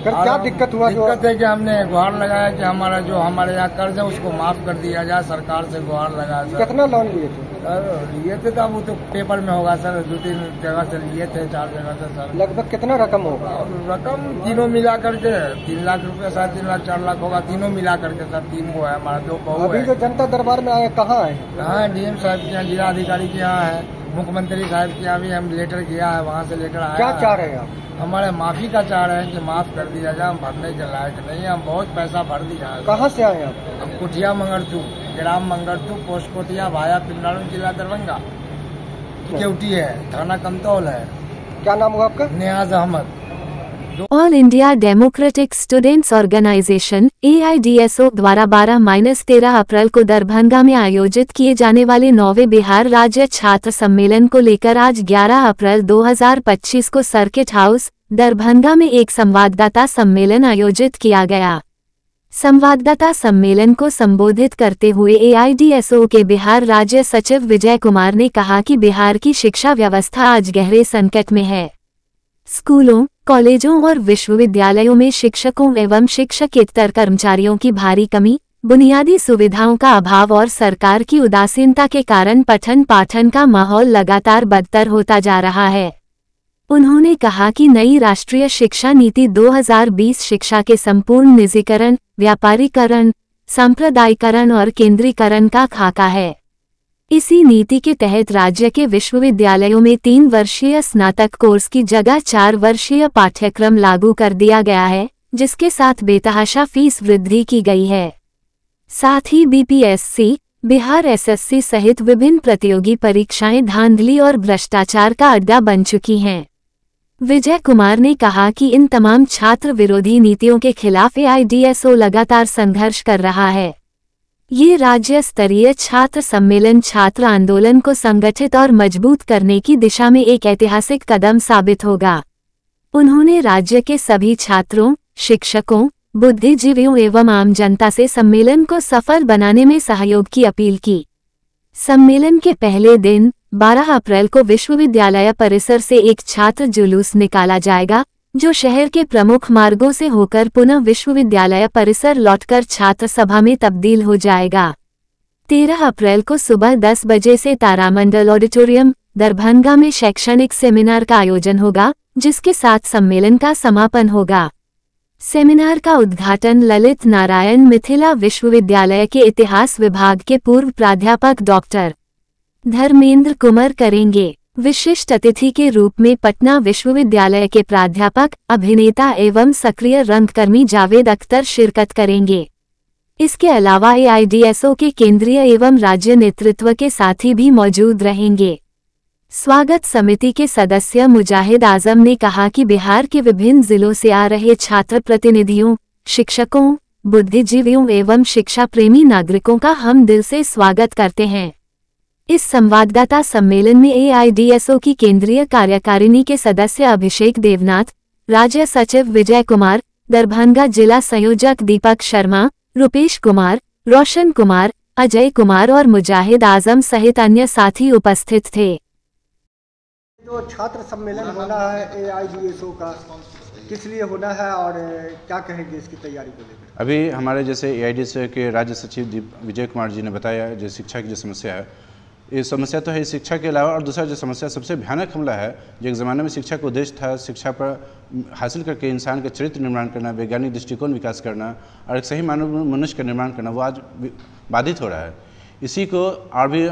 क्या दिक्कत हुआ? दिक्कत है कि हमने गुहार लगाया कि हमारा जो हमारे यहाँ कर्ज है उसको माफ कर दिया जाए, सरकार से गुहार लगाया सर। कितना लोन लिए थे? लिए थे तो वो तो पेपर में होगा सर, 2-3 जगह से लिए थे, 4 जगह से सर। लगभग कितना रकम होगा? रकम तीनों मिला करके 3 लाख रुपए, 3.5 लाख 4 लाख होगा, तीनों मिला करके सर। 3 को है हमारा, 2 बहू। अभी जो जनता दरबार में आए कहाँ है? हाँ डीएम साहब के यहाँ, जिला अधिकारी के यहाँ है, मुख्यमंत्री साहब के यहाँ भी हम लेटर किया है, वहाँ से लेटर आया। क्या चाह रहे हैं आप? हमारे माफी का चाह रहे हैं कि माफ कर दिया जाए, हम भरने के लायक नहीं, हम बहुत पैसा भर दिया है। कहाँ से आए आप? हम कुटिया मंगरतू, ग्राम मंगरतू, पोस्ट कोटिया, भाया पिंडारू, जिला दरभंगा। ड्यूटी है, थाना कमतौल है। क्या नाम हुआ आपका? Niyaz Ahmad. All India democratic students organisation AIDSO द्वारा 12-13 अप्रैल को दरभंगा में आयोजित किए जाने वाले 9वें बिहार राज्य छात्र सम्मेलन को लेकर आज 11 अप्रैल 2025 को सर्किट हाउस दरभंगा में एक संवाददाता सम्मेलन आयोजित किया गया। संवाददाता सम्मेलन को संबोधित करते हुए AIDSO के बिहार राज्य सचिव विजय कुमार ने कहा कि बिहार की शिक्षा व्यवस्था आज गहरे संकट में है। स्कूलों, कॉलेजों और विश्वविद्यालयों में शिक्षकों एवं शिक्षकेतर कर्मचारियों की भारी कमी, बुनियादी सुविधाओं का अभाव और सरकार की उदासीनता के कारण पठन पाठन का माहौल लगातार बदतर होता जा रहा है। उन्होंने कहा कि नई राष्ट्रीय शिक्षा नीति 2020 शिक्षा के संपूर्ण निजीकरण, व्यापारीकरण, सांप्रदायिकरण और केंद्रीकरण का खाका है। इसी नीति के तहत राज्य के विश्वविद्यालयों में 3 वर्षीय स्नातक कोर्स की जगह 4 वर्षीय पाठ्यक्रम लागू कर दिया गया है, जिसके साथ बेतहाशा फीस वृद्धि की गई है। साथ ही BPSC, बिहार SSC सहित विभिन्न प्रतियोगी परीक्षाएं धांधली और भ्रष्टाचार का अड्डा बन चुकी हैं। विजय कुमार ने कहा कि इन तमाम छात्र विरोधी नीतियों के खिलाफ AIDSO लगातार संघर्ष कर रहा है। ये राज्य स्तरीय छात्र सम्मेलन छात्र आंदोलन को संगठित और मजबूत करने की दिशा में एक ऐतिहासिक कदम साबित होगा। उन्होंने राज्य के सभी छात्रों, शिक्षकों, बुद्धिजीवियों एवं आम जनता से सम्मेलन को सफल बनाने में सहयोग की अपील की। सम्मेलन के पहले दिन 12 अप्रैल को विश्वविद्यालय परिसर से एक छात्र जुलूस निकाला जाएगा, जो शहर के प्रमुख मार्गों से होकर पुनः विश्वविद्यालय परिसर लौटकर छात्र सभा में तब्दील हो जाएगा। 13 अप्रैल को सुबह 10 बजे से तारामंडल ऑडिटोरियम, दरभंगा में शैक्षणिक सेमिनार का आयोजन होगा, जिसके साथ सम्मेलन का समापन होगा। सेमिनार का उद्घाटन ललित नारायण मिथिला विश्वविद्यालय के इतिहास विभाग के पूर्व प्राध्यापक डॉक्टर धर्मेंद्र कुमार करेंगे। विशिष्ट अतिथि के रूप में पटना विश्वविद्यालय के प्राध्यापक, अभिनेता एवं सक्रिय रंगकर्मी जावेद अख्तर शिरकत करेंगे। इसके अलावा AIDSO के केंद्रीय एवं राज्य नेतृत्व के साथी भी मौजूद रहेंगे। स्वागत समिति के सदस्य मुजाहिद आजम ने कहा कि बिहार के विभिन्न जिलों से आ रहे छात्र प्रतिनिधियों, शिक्षकों, बुद्धिजीवियों एवं शिक्षा प्रेमी नागरिकों का हम दिल से स्वागत करते हैं। इस संवाददाता सम्मेलन में AIDSO की केंद्रीय कार्यकारिणी के सदस्य अभिषेक देवनाथ, राज्य सचिव विजय कुमार, दरभंगा जिला संयोजक दीपक शर्मा, रुपेश कुमार, रोशन कुमार, अजय कुमार और मुजाहिद आजम सहित अन्य साथी उपस्थित थे। जो छात्र सम्मेलन होना है AIDSO का, किस लिए होना है और क्या कहेंगे इसकी तैयारी को लेकर? अभी हमारे जैसे AIDSO के राज्य सचिव विजय कुमार जी ने बताया, जो शिक्षा की जो समस्या है, ये समस्या तो है शिक्षा के अलावा, और दूसरा जो समस्या सबसे भयानक हमला है, जो एक ज़माने में शिक्षा का उद्देश्य था शिक्षा पर हासिल करके इंसान का चरित्र निर्माण करना, वैज्ञानिक दृष्टिकोण विकास करना और एक सही मानव मनुष्य का निर्माण करना, वो आज बाधित हो रहा है। इसी को और भी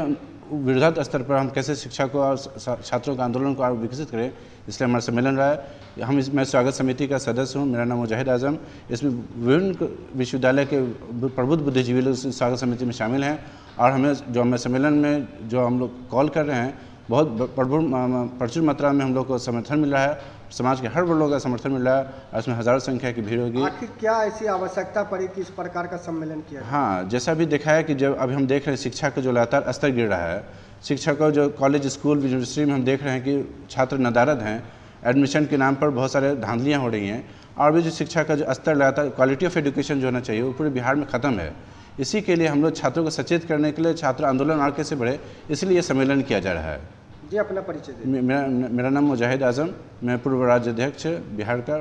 वृहद स्तर पर हम कैसे शिक्षा को और छात्रों के आंदोलन को और विकसित करें, इसलिए हमारा सम्मेलन रहा है। मैं स्वागत समिति का सदस्य हूँ, मेरा नाम मुजाहिद आजम। इसमें विभिन्न विश्वविद्यालय के प्रबुद्ध बुद्धिजीवी लोग स्वागत समिति में शामिल हैं और हमें जो हमें सम्मेलन में जो हम लोग कॉल कर रहे हैं, बहुत प्रचुर मात्रा में हम लोग को समर्थन मिल रहा है, समाज के हर वर्गों का समर्थन मिल रहा है और इसमें हज़ारों संख्या की भीड़ होगी। आखिर क्या ऐसी आवश्यकता पड़ी कि इस प्रकार का सम्मेलन किया? हाँ, जैसा भी देखा है कि जब अभी हम देख रहे हैं शिक्षा का जो लगातार स्तर गिर रहा है, शिक्षा का जो कॉलेज, स्कूल, यूनिवर्सिटी में हम देख रहे हैं कि छात्र नदारद हैं, एडमिशन के नाम पर बहुत सारे धांधलियाँ हो रही हैं और भी जो शिक्षा का जो स्तर लगातार क्वालिटी ऑफ एजुकेशन जो होना चाहिए वो पूरे बिहार में ख़त्म है। इसी के लिए हम लोग छात्रों को सचेत करने के लिए छात्र आंदोलन और कैसे बढ़े, इसलिए ये सम्मेलन किया जा रहा है। जी, अपना परिचय दें। मेरा नाम मुजाहिद आजम, मैं पूर्व राज्य अध्यक्ष बिहार का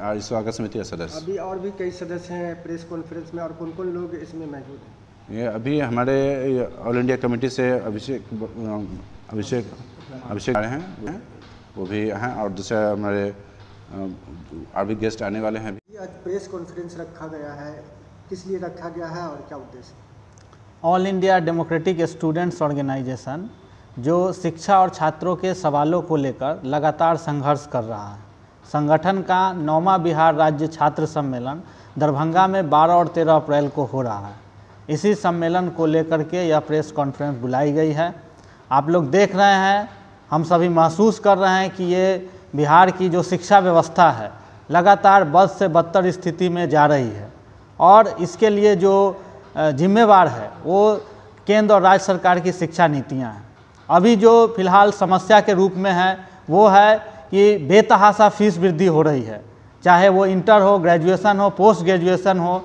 और स्वागत समिति का सदस्य। अभी और भी कई सदस्य हैं प्रेस कॉन्फ्रेंस में, और कौन कौन लोग इसमें मौजूद हैं? ये अभी हमारे ऑल इंडिया कमेटी से अभिषेक आए हैं, वो भी हैं, और दूसरे हमारे और भी गेस्ट आने वाले हैं। आज प्रेस कॉन्फ्रेंस रखा गया है, किस लिए रखा गया है और क्या उद्देश्य? All India democratic students organisation जो शिक्षा और छात्रों के सवालों को लेकर लगातार संघर्ष कर रहा है, संगठन का 9वां बिहार राज्य छात्र सम्मेलन दरभंगा में 12 और 13 अप्रैल को हो रहा है। इसी सम्मेलन को लेकर के यह प्रेस कॉन्फ्रेंस बुलाई गई है। आप लोग देख रहे हैं, हम सभी महसूस कर रहे हैं कि ये बिहार की जो शिक्षा व्यवस्था है लगातार बद से बदतर स्थिति में जा रही है और इसके लिए जो जिम्मेवार है वो केंद्र और राज्य सरकार की शिक्षा नीतियां हैं। अभी जो फिलहाल समस्या के रूप में है वो है कि बेतहाशा फीस वृद्धि हो रही है, चाहे वो इंटर हो, ग्रेजुएशन हो, पोस्ट ग्रेजुएशन हो,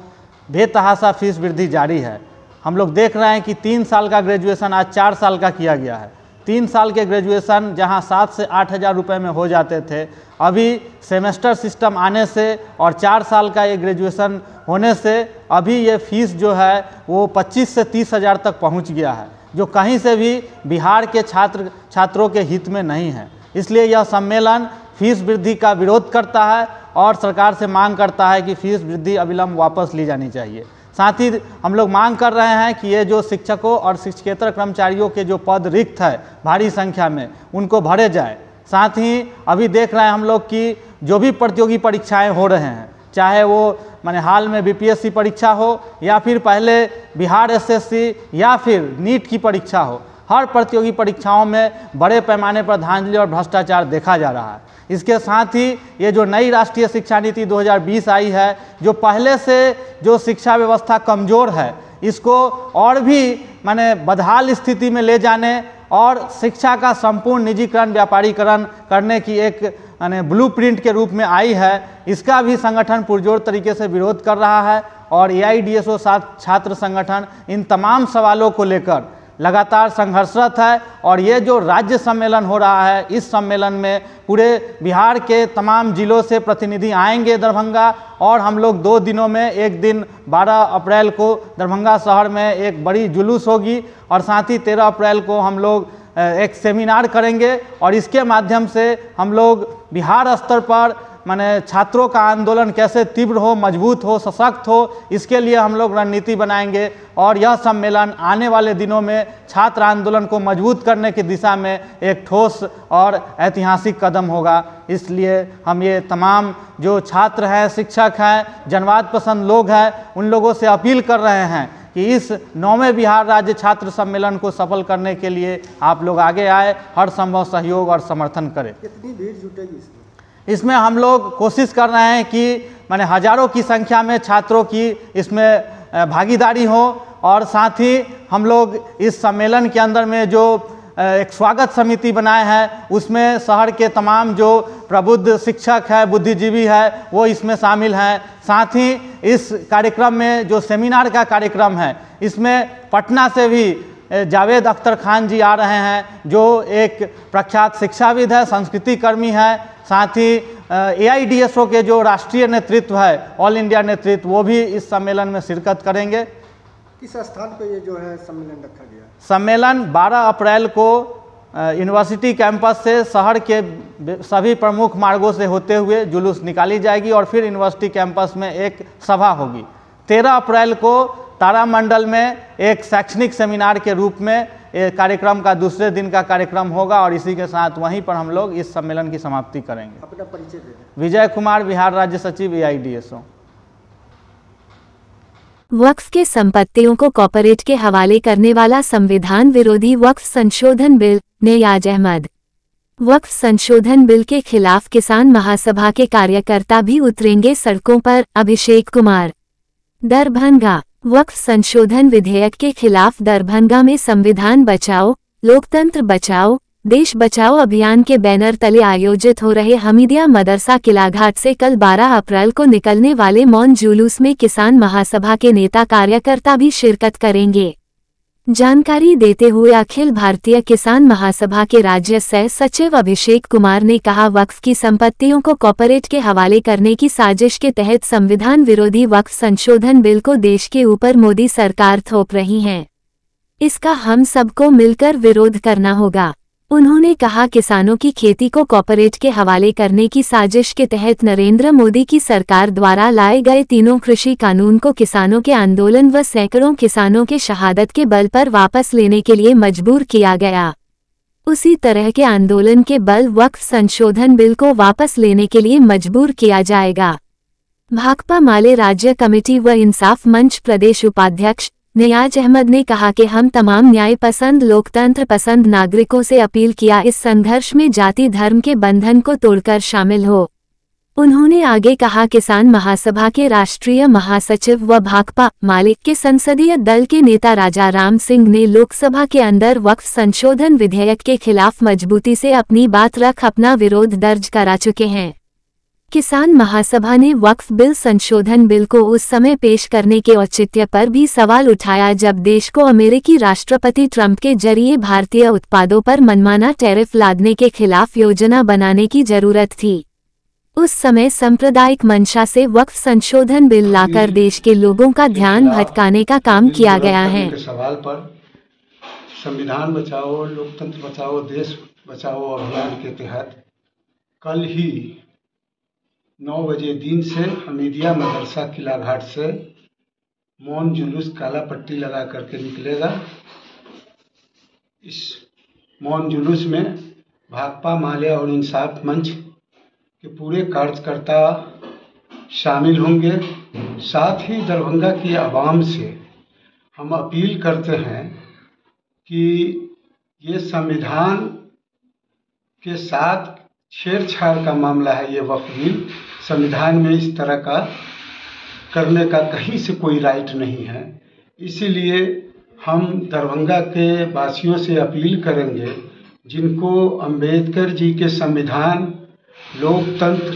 बेतहाशा फीस वृद्धि जारी है। हम लोग देख रहे हैं कि 3 साल का ग्रेजुएशन आज 4 साल का किया गया है। 3 साल के ग्रेजुएशन जहां 7 से 8 हज़ार रुपये में हो जाते थे, अभी सेमेस्टर सिस्टम आने से और 4 साल का ये ग्रेजुएशन होने से अभी ये फीस जो है वो 25 से 30 हज़ार तक पहुंच गया है, जो कहीं से भी बिहार के छात्रों के हित में नहीं है। इसलिए यह सम्मेलन फीस वृद्धि का विरोध करता है और सरकार से मांग करता है कि फीस वृद्धि अविलंब वापस ली जानी चाहिए। साथ ही हम लोग मांग कर रहे हैं कि ये जो शिक्षकों और शिक्षकेतर कर्मचारियों के जो पद रिक्त है भारी संख्या में, उनको भरे जाए। साथ ही अभी देख रहे हैं हम लोग कि जो भी प्रतियोगी परीक्षाएं हो रहे हैं, चाहे वो माने हाल में BPSC परीक्षा हो या फिर पहले बिहार SSC या फिर नीट की परीक्षा हो, हर प्रतियोगी परीक्षाओं में बड़े पैमाने पर धांधली और भ्रष्टाचार देखा जा रहा है। इसके साथ ही ये जो नई राष्ट्रीय शिक्षा नीति 2020 आई है, जो पहले से जो शिक्षा व्यवस्था कमज़ोर है, इसको और भी माने बदहाल स्थिति में ले जाने और शिक्षा का संपूर्ण निजीकरण व्यापारीकरण करने की एक माने ब्लूप्रिंट के रूप में आई है, इसका भी संगठन पुरजोर तरीके से विरोध कर रहा है। और AIDSO छात्र संगठन इन तमाम सवालों को लेकर लगातार संघर्षरत है। और ये जो राज्य सम्मेलन हो रहा है, इस सम्मेलन में पूरे बिहार के तमाम जिलों से प्रतिनिधि आएंगे दरभंगा, और हम लोग 2 दिनों में, एक दिन 12 अप्रैल को दरभंगा शहर में एक बड़ी जुलूस होगी और साथ ही 13 अप्रैल को हम लोग एक सेमिनार करेंगे। और इसके माध्यम से हम लोग बिहार स्तर पर माने छात्रों का आंदोलन कैसे तीव्र हो, मजबूत हो, सशक्त हो, इसके लिए हम लोग रणनीति बनाएंगे। और यह सम्मेलन आने वाले दिनों में छात्र आंदोलन को मजबूत करने की दिशा में एक ठोस और ऐतिहासिक कदम होगा। इसलिए हम ये तमाम जो छात्र हैं, शिक्षक हैं, जनवाद पसंद लोग हैं, उन लोगों से अपील कर रहे हैं कि इस 9वें बिहार राज्य छात्र सम्मेलन को सफल करने के लिए आप लोग आगे आए, हर संभव सहयोग और समर्थन करें। कितनी भीड़ जुटेगी इसमें? हम लोग कोशिश कर रहे हैं कि माने हजारों की संख्या में छात्रों की इसमें भागीदारी हो। और साथ ही हम लोग इस सम्मेलन के अंदर में जो एक स्वागत समिति बनाए हैं, उसमें शहर के तमाम जो प्रबुद्ध शिक्षक है, बुद्धिजीवी है, वो इसमें शामिल हैं। साथ ही इस कार्यक्रम में जो सेमिनार का कार्यक्रम है, इसमें पटना से भी जावेद अख्तर खान जी आ रहे हैं, जो एक प्रख्यात शिक्षाविद है, संस्कृति कर्मी है। साथ ही AIDSO के जो राष्ट्रीय नेतृत्व है, ऑल इंडिया नेतृत्व, वो भी इस सम्मेलन में शिरकत करेंगे। किस स्थान पे ये जो है सम्मेलन रखा गया? सम्मेलन 12 अप्रैल को यूनिवर्सिटी कैंपस से शहर के सभी प्रमुख मार्गों से होते हुए जुलूस निकाली जाएगी और फिर यूनिवर्सिटी कैंपस में एक सभा होगी। 13 अप्रैल को तारामंडल में एक शैक्षणिक सेमिनार के रूप में कार्यक्रम का दूसरे दिन का कार्यक्रम होगा और इसी के साथ वहीं पर हम लोग इस सम्मेलन की समाप्ति करेंगे। अपना परिचय दे दें। विजय कुमार, बिहार राज्य सचिव AIDSO। वक्फ के संपत्तियों को कॉर्पोरेट के हवाले करने वाला संविधान विरोधी वक्फ संशोधन बिल नेयाज अहमद। वक्फ संशोधन बिल के खिलाफ किसान महासभा के कार्यकर्ता भी उतरेंगे सड़कों पर, अभिषेक कुमार। दरभंगा। वक्फ संशोधन विधेयक के खिलाफ दरभंगा में संविधान बचाओ, लोकतंत्र बचाओ, देश बचाओ अभियान के बैनर तले आयोजित हो रहे हमीदिया मदरसा किलाघाट से कल 12 अप्रैल को निकलने वाले मौन जुलूस में किसान महासभा के नेता कार्यकर्ता भी शिरकत करेंगे। जानकारी देते हुए अखिल भारतीय किसान महासभा के राज्य सह सचिव अभिषेक कुमार ने कहा, वक्फ की संपत्तियों को कॉर्पोरेट के हवाले करने की साजिश के तहत संविधान विरोधी वक्फ संशोधन बिल को देश के ऊपर मोदी सरकार थोप रही है। इसका हम सबको मिलकर विरोध करना होगा। उन्होंने कहा, किसानों की खेती को कॉर्पोरेट के हवाले करने की साजिश के तहत नरेंद्र मोदी की सरकार द्वारा लाए गए तीनों कृषि कानून को किसानों के आंदोलन व सैकड़ों किसानों के शहादत के बल पर वापस लेने के लिए मजबूर किया गया। उसी तरह के आंदोलन के बल वक्फ संशोधन बिल को वापस लेने के लिए मजबूर किया जाएगा। भाकपा माले राज्य कमेटी व इंसाफ मंच प्रदेश उपाध्यक्ष नेयाज अहमद ने कहा कि हम तमाम न्याय पसंद, लोकतंत्र पसंद नागरिकों से अपील किया इस संघर्ष में जाति धर्म के बंधन को तोड़कर शामिल हो। उन्होंने आगे कहा, किसान महासभा के राष्ट्रीय महासचिव व भाकपा माले के संसदीय दल के नेता राजा राम सिंह ने लोकसभा के अंदर वक्फ संशोधन विधेयक के खिलाफ मजबूती से अपनी बात रख अपना विरोध दर्ज करा चुके हैं। किसान महासभा ने वक्फ बिल संशोधन बिल को उस समय पेश करने के औचित्य पर भी सवाल उठाया जब देश को अमेरिकी राष्ट्रपति ट्रंप के जरिए भारतीय उत्पादों पर मनमाना टैरिफ लादने के खिलाफ योजना बनाने की जरूरत थी। उस समय सांप्रदायिक मंशा से वक्फ संशोधन बिल लाकर देश के लोगों का ध्यान भटकाने का काम किया गया है। सवाल पर संविधान बचाओ, लोकतंत्र बचाओ, देश बचाओ अभियान के तहत कल ही 9 बजे दिन से हमीदिया मदरसा किलाघाट से मौन जुलूस काला पट्टी लगा करके निकलेगा। इस मौन जुलूस में भाकपा माले और इंसाफ मंच के पूरे कार्यकर्ता शामिल होंगे। साथ ही दरभंगा की आवाम से हम अपील करते हैं कि ये संविधान के साथ छेड़छाड़ का मामला है। ये वक्फ बिल संविधान में इस तरह का करने का कहीं से कोई राइट नहीं है। इसीलिए हम दरभंगा के वासियों से अपील करेंगे, जिनको अंबेडकर जी के संविधान लोकतंत्र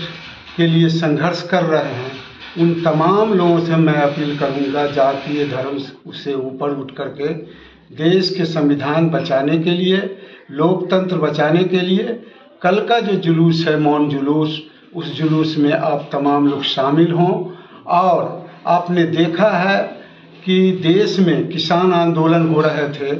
के लिए संघर्ष कर रहे हैं, उन तमाम लोगों से मैं अपील करूंगा, जातीय धर्म से ऊपर उठ करके देश के संविधान बचाने के लिए, लोकतंत्र बचाने के लिए कल का जो जुलूस है, मौन जुलूस, उस जुलूस में आप तमाम लोग शामिल हों। और आपने देखा है कि देश में किसान आंदोलन हो रहे थे,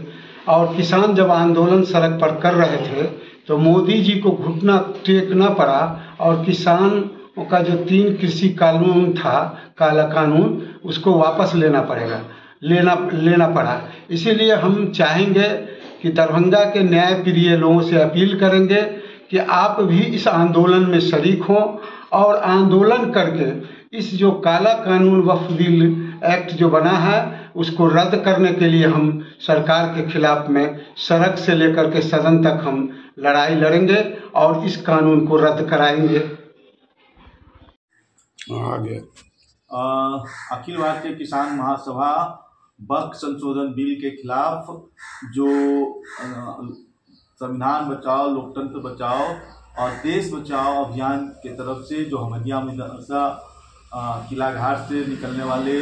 और किसान जब आंदोलन सड़क पर कर रहे थे तो मोदी जी को घुटना टेकना पड़ा, और किसान का जो 3 कृषि कानून था, काला कानून, उसको वापस लेना पड़ा। इसीलिए हम चाहेंगे कि दरभंगा के न्याय प्रिय लोगों से अपील करेंगे कि आप भी इस आंदोलन में शरीक हों, और आंदोलन करके इस जो काला कानून वक्फ बिल एक्ट जो बना है उसको रद्द करने के लिए हम सरकार के खिलाफ में सड़क से लेकर के सदन तक हम लड़ाई लड़ेंगे और इस कानून को रद्द कराएंगे। आगे अखिल भारतीय किसान महासभा वक्फ संशोधन बिल के खिलाफ जो संविधान बचाओ, लोकतंत्र बचाओ और देश बचाओ अभियान के तरफ से जो अहमदिया मदरसा किला घाट से निकलने वाले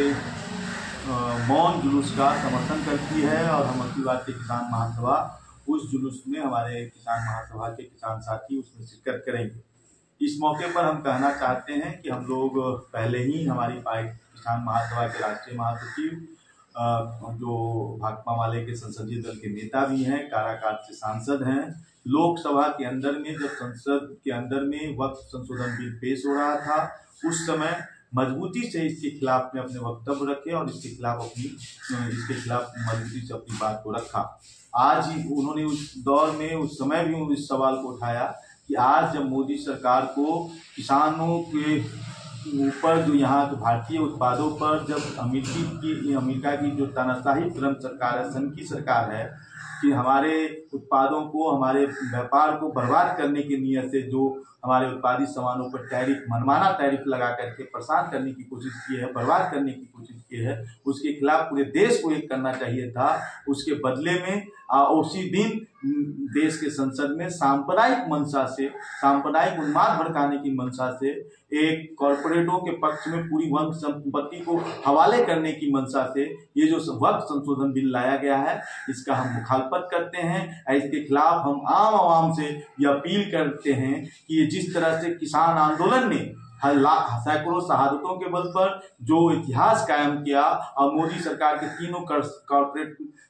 मौन जुलूस का समर्थन करती है, और हम अखिल भारतीय किसान महासभा उस जुलूस में हमारे किसान महासभा के किसान साथी उसमें शिरकत करेंगे। इस मौके पर हम कहना चाहते हैं कि हम लोग पहले ही हमारी किसान महासभा के राष्ट्रीय महासचिव जो भाकपा माले के संसदीय दल के नेता भी हैं, काराकाट से सांसद हैं, लोकसभा के अंदर में जब संसद के अंदर में वक्फ संशोधन बिल पेश हो रहा था उस समय मजबूती से इसके खिलाफ में अपने वक्तव्य रखे और इसके खिलाफ मजबूती से अपनी बात को रखा। आज ही उन्होंने उस दौर में उस समय भी इस सवाल को उठाया कि आज जब मोदी सरकार को किसानों के ऊपर जो यहाँ के भारतीय उत्पादों पर जब अमेरिका की जो तानाशाही ट्रम्प सरकार है, संघ की सरकार है, कि हमारे उत्पादों को, हमारे व्यापार को बर्बाद करने की नीयत से जो हमारे उत्पादित सामानों पर मनमाना टैरिफ लगा करके परेशान करने की कोशिश की है, बर्बाद करने की कोशिश की है, उसके खिलाफ पूरे देश को एक करना चाहिए था। उसके बदले में उसी दिन देश के संसद में सांप्रदायिक मंशा से, सांप्रदायिक उन्माद भड़काने की मंशा से, एक कॉरपोरेटों के पक्ष में पूरी वक्फ संपत्ति को हवाले करने की मंशा से ये जो वक्फ संशोधन बिल लाया गया है इसका हम मुखालफत करते हैं। इसके खिलाफ हम आम आवाम से ये अपील करते हैं कि ये जिस तरह से किसान आंदोलन ने सैकड़ों शहादतों के बल पर जो इतिहास कायम किया और मोदी सरकार के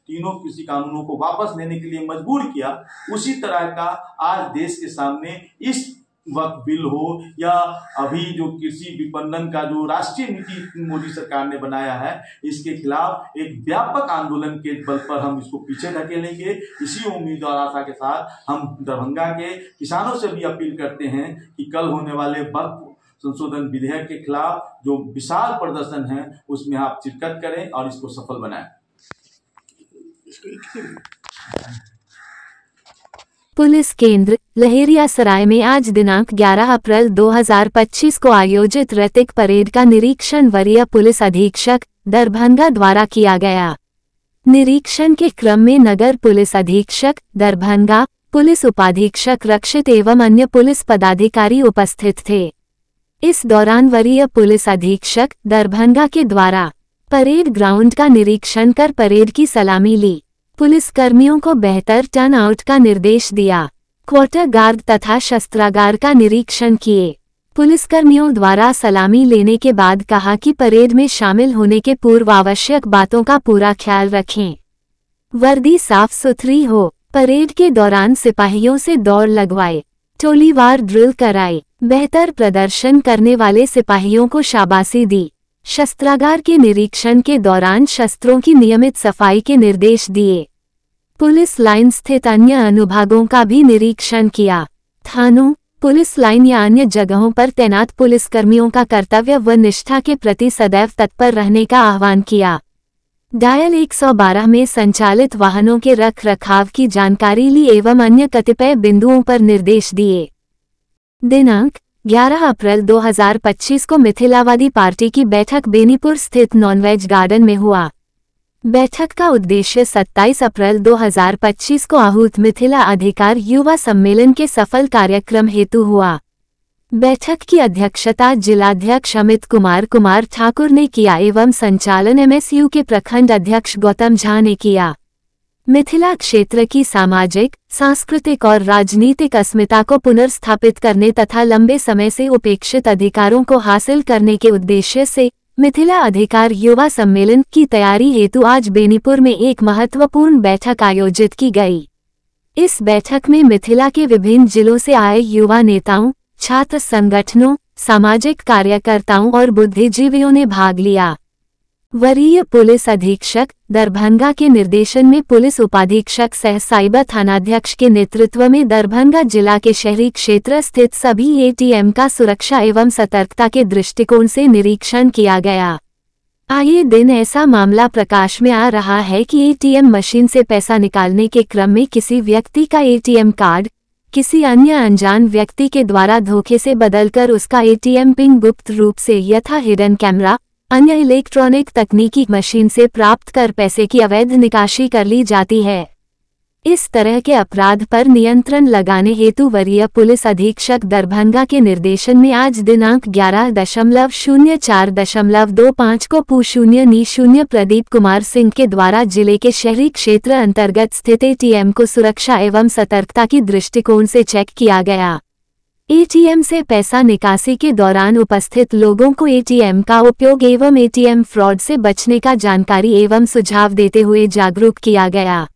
तीनों कृषि कानूनों को वापस लेने के लिए मजबूर किया, उसी तरह का आज देश के सामने इस वक्फ बिल हो या अभी जो कृषि विपणन का जो राष्ट्रीय नीति मोदी सरकार ने बनाया है, इसके खिलाफ एक व्यापक आंदोलन के बल पर हम इसको पीछे धकेलेंगे। इसी उम्मीद और आशा के साथ हम दरभंगा के किसानों से भी अपील करते हैं कि कल होने वाले वक्फ संशोधन विधेयक के खिलाफ जो विशाल प्रदर्शन है उसमें आप शिरकत करें और इसको सफल बनाएं। पुलिस केंद्र लहेरियासराय में आज दिनांक 11 अप्रैल 2025 को आयोजित रैतिक परेड का निरीक्षण वरीय पुलिस अधीक्षक दरभंगा द्वारा किया गया। निरीक्षण के क्रम में नगर पुलिस अधीक्षक दरभंगा, पुलिस उपाधीक्षक रक्षित एवं अन्य पुलिस पदाधिकारी उपस्थित थे। इस दौरान वरीय पुलिस अधीक्षक दरभंगा के द्वारा परेड ग्राउंड का निरीक्षण कर परेड की सलामी ली। पुलिस कर्मियों को बेहतर टर्न आउट का निर्देश दिया। क्वार्टर गार्ड तथा शस्त्रागार का निरीक्षण किए। पुलिसकर्मियों द्वारा सलामी लेने के बाद कहा कि परेड में शामिल होने के पूर्व आवश्यक बातों का पूरा ख्याल रखें। वर्दी साफ सुथरी हो। परेड के दौरान सिपाहियों से दौड़ लगवाए, टोलीवार ड्रिल कराई। बेहतर प्रदर्शन करने वाले सिपाहियों को शाबाशी दी। शस्त्रागार के निरीक्षण के दौरान शस्त्रों की नियमित सफाई के निर्देश दिए। पुलिस लाइन स्थित अन्य अनुभागों का भी निरीक्षण किया। थानों, पुलिस लाइन या अन्य जगहों पर तैनात पुलिसकर्मियों का कर्तव्य व निष्ठा के प्रति सदैव तत्पर रहने का आह्वान किया। डायल 112 में संचालित वाहनों के रख रखाव की जानकारी ली एवं अन्य कतिपय बिंदुओं पर निर्देश दिए। दिनांक 11 अप्रैल 2025 को मिथिलावादी पार्टी की बैठक बेनीपुर स्थित नॉनवेज गार्डन में हुआ। बैठक का उद्देश्य 27 अप्रैल 2025 को आहूत मिथिला अधिकार युवा सम्मेलन के सफल कार्यक्रम हेतु हुआ। बैठक की अध्यक्षता जिलाध्यक्ष अमित कुमार ठाकुर ने किया एवं संचालन एमएसयू के प्रखंड अध्यक्ष गौतम झा ने किया। मिथिला क्षेत्र की सामाजिक, सांस्कृतिक और राजनीतिक अस्मिता को पुनर्स्थापित करने तथा लंबे समय से उपेक्षित अधिकारों को हासिल करने के उद्देश्य से मिथिला अधिकार युवा सम्मेलन की तैयारी हेतु आज बेनीपुर में एक महत्वपूर्ण बैठक आयोजित की गई। इस बैठक में मिथिला के विभिन्न जिलों से आए युवा नेताओं, छात्र संगठनों, सामाजिक कार्यकर्ताओं और बुद्धिजीवियों ने भाग लिया। वरीय पुलिस अधीक्षक दरभंगा के निर्देशन में पुलिस उपाधीक्षक सह साइबर थानाध्यक्ष के नेतृत्व में दरभंगा जिला के शहरी क्षेत्र स्थित सभी एटीएम का सुरक्षा एवं सतर्कता के दृष्टिकोण से निरीक्षण किया गया। आए दिन ऐसा मामला प्रकाश में आ रहा है कि एटीएम मशीन से पैसा निकालने के क्रम में किसी व्यक्ति का एटीएम कार्ड किसी अन्य अनजान व्यक्ति के द्वारा धोखे से बदलकर उसका एटीएम पिन गुप्त रूप से यथा हिडन कैमरा अन्य इलेक्ट्रॉनिक तकनीकी मशीन से प्राप्त कर पैसे की अवैध निकासी कर ली जाती है। इस तरह के अपराध पर नियंत्रण लगाने हेतु वरीय पुलिस अधीक्षक दरभंगा के निर्देशन में आज दिनांक 11.04.25 को पू0 प्रदीप कुमार सिंह के द्वारा जिले के शहरी क्षेत्र अंतर्गत स्थित एटीएम को सुरक्षा एवं सतर्कता की दृष्टिकोण से चेक किया गया। एटीएम से पैसा निकासी के दौरान उपस्थित लोगों को एटीएम का उपयोग एवं एटीएम फ्रॉड से बचने का जानकारी एवं सुझाव देते हुए जागरूक किया गया।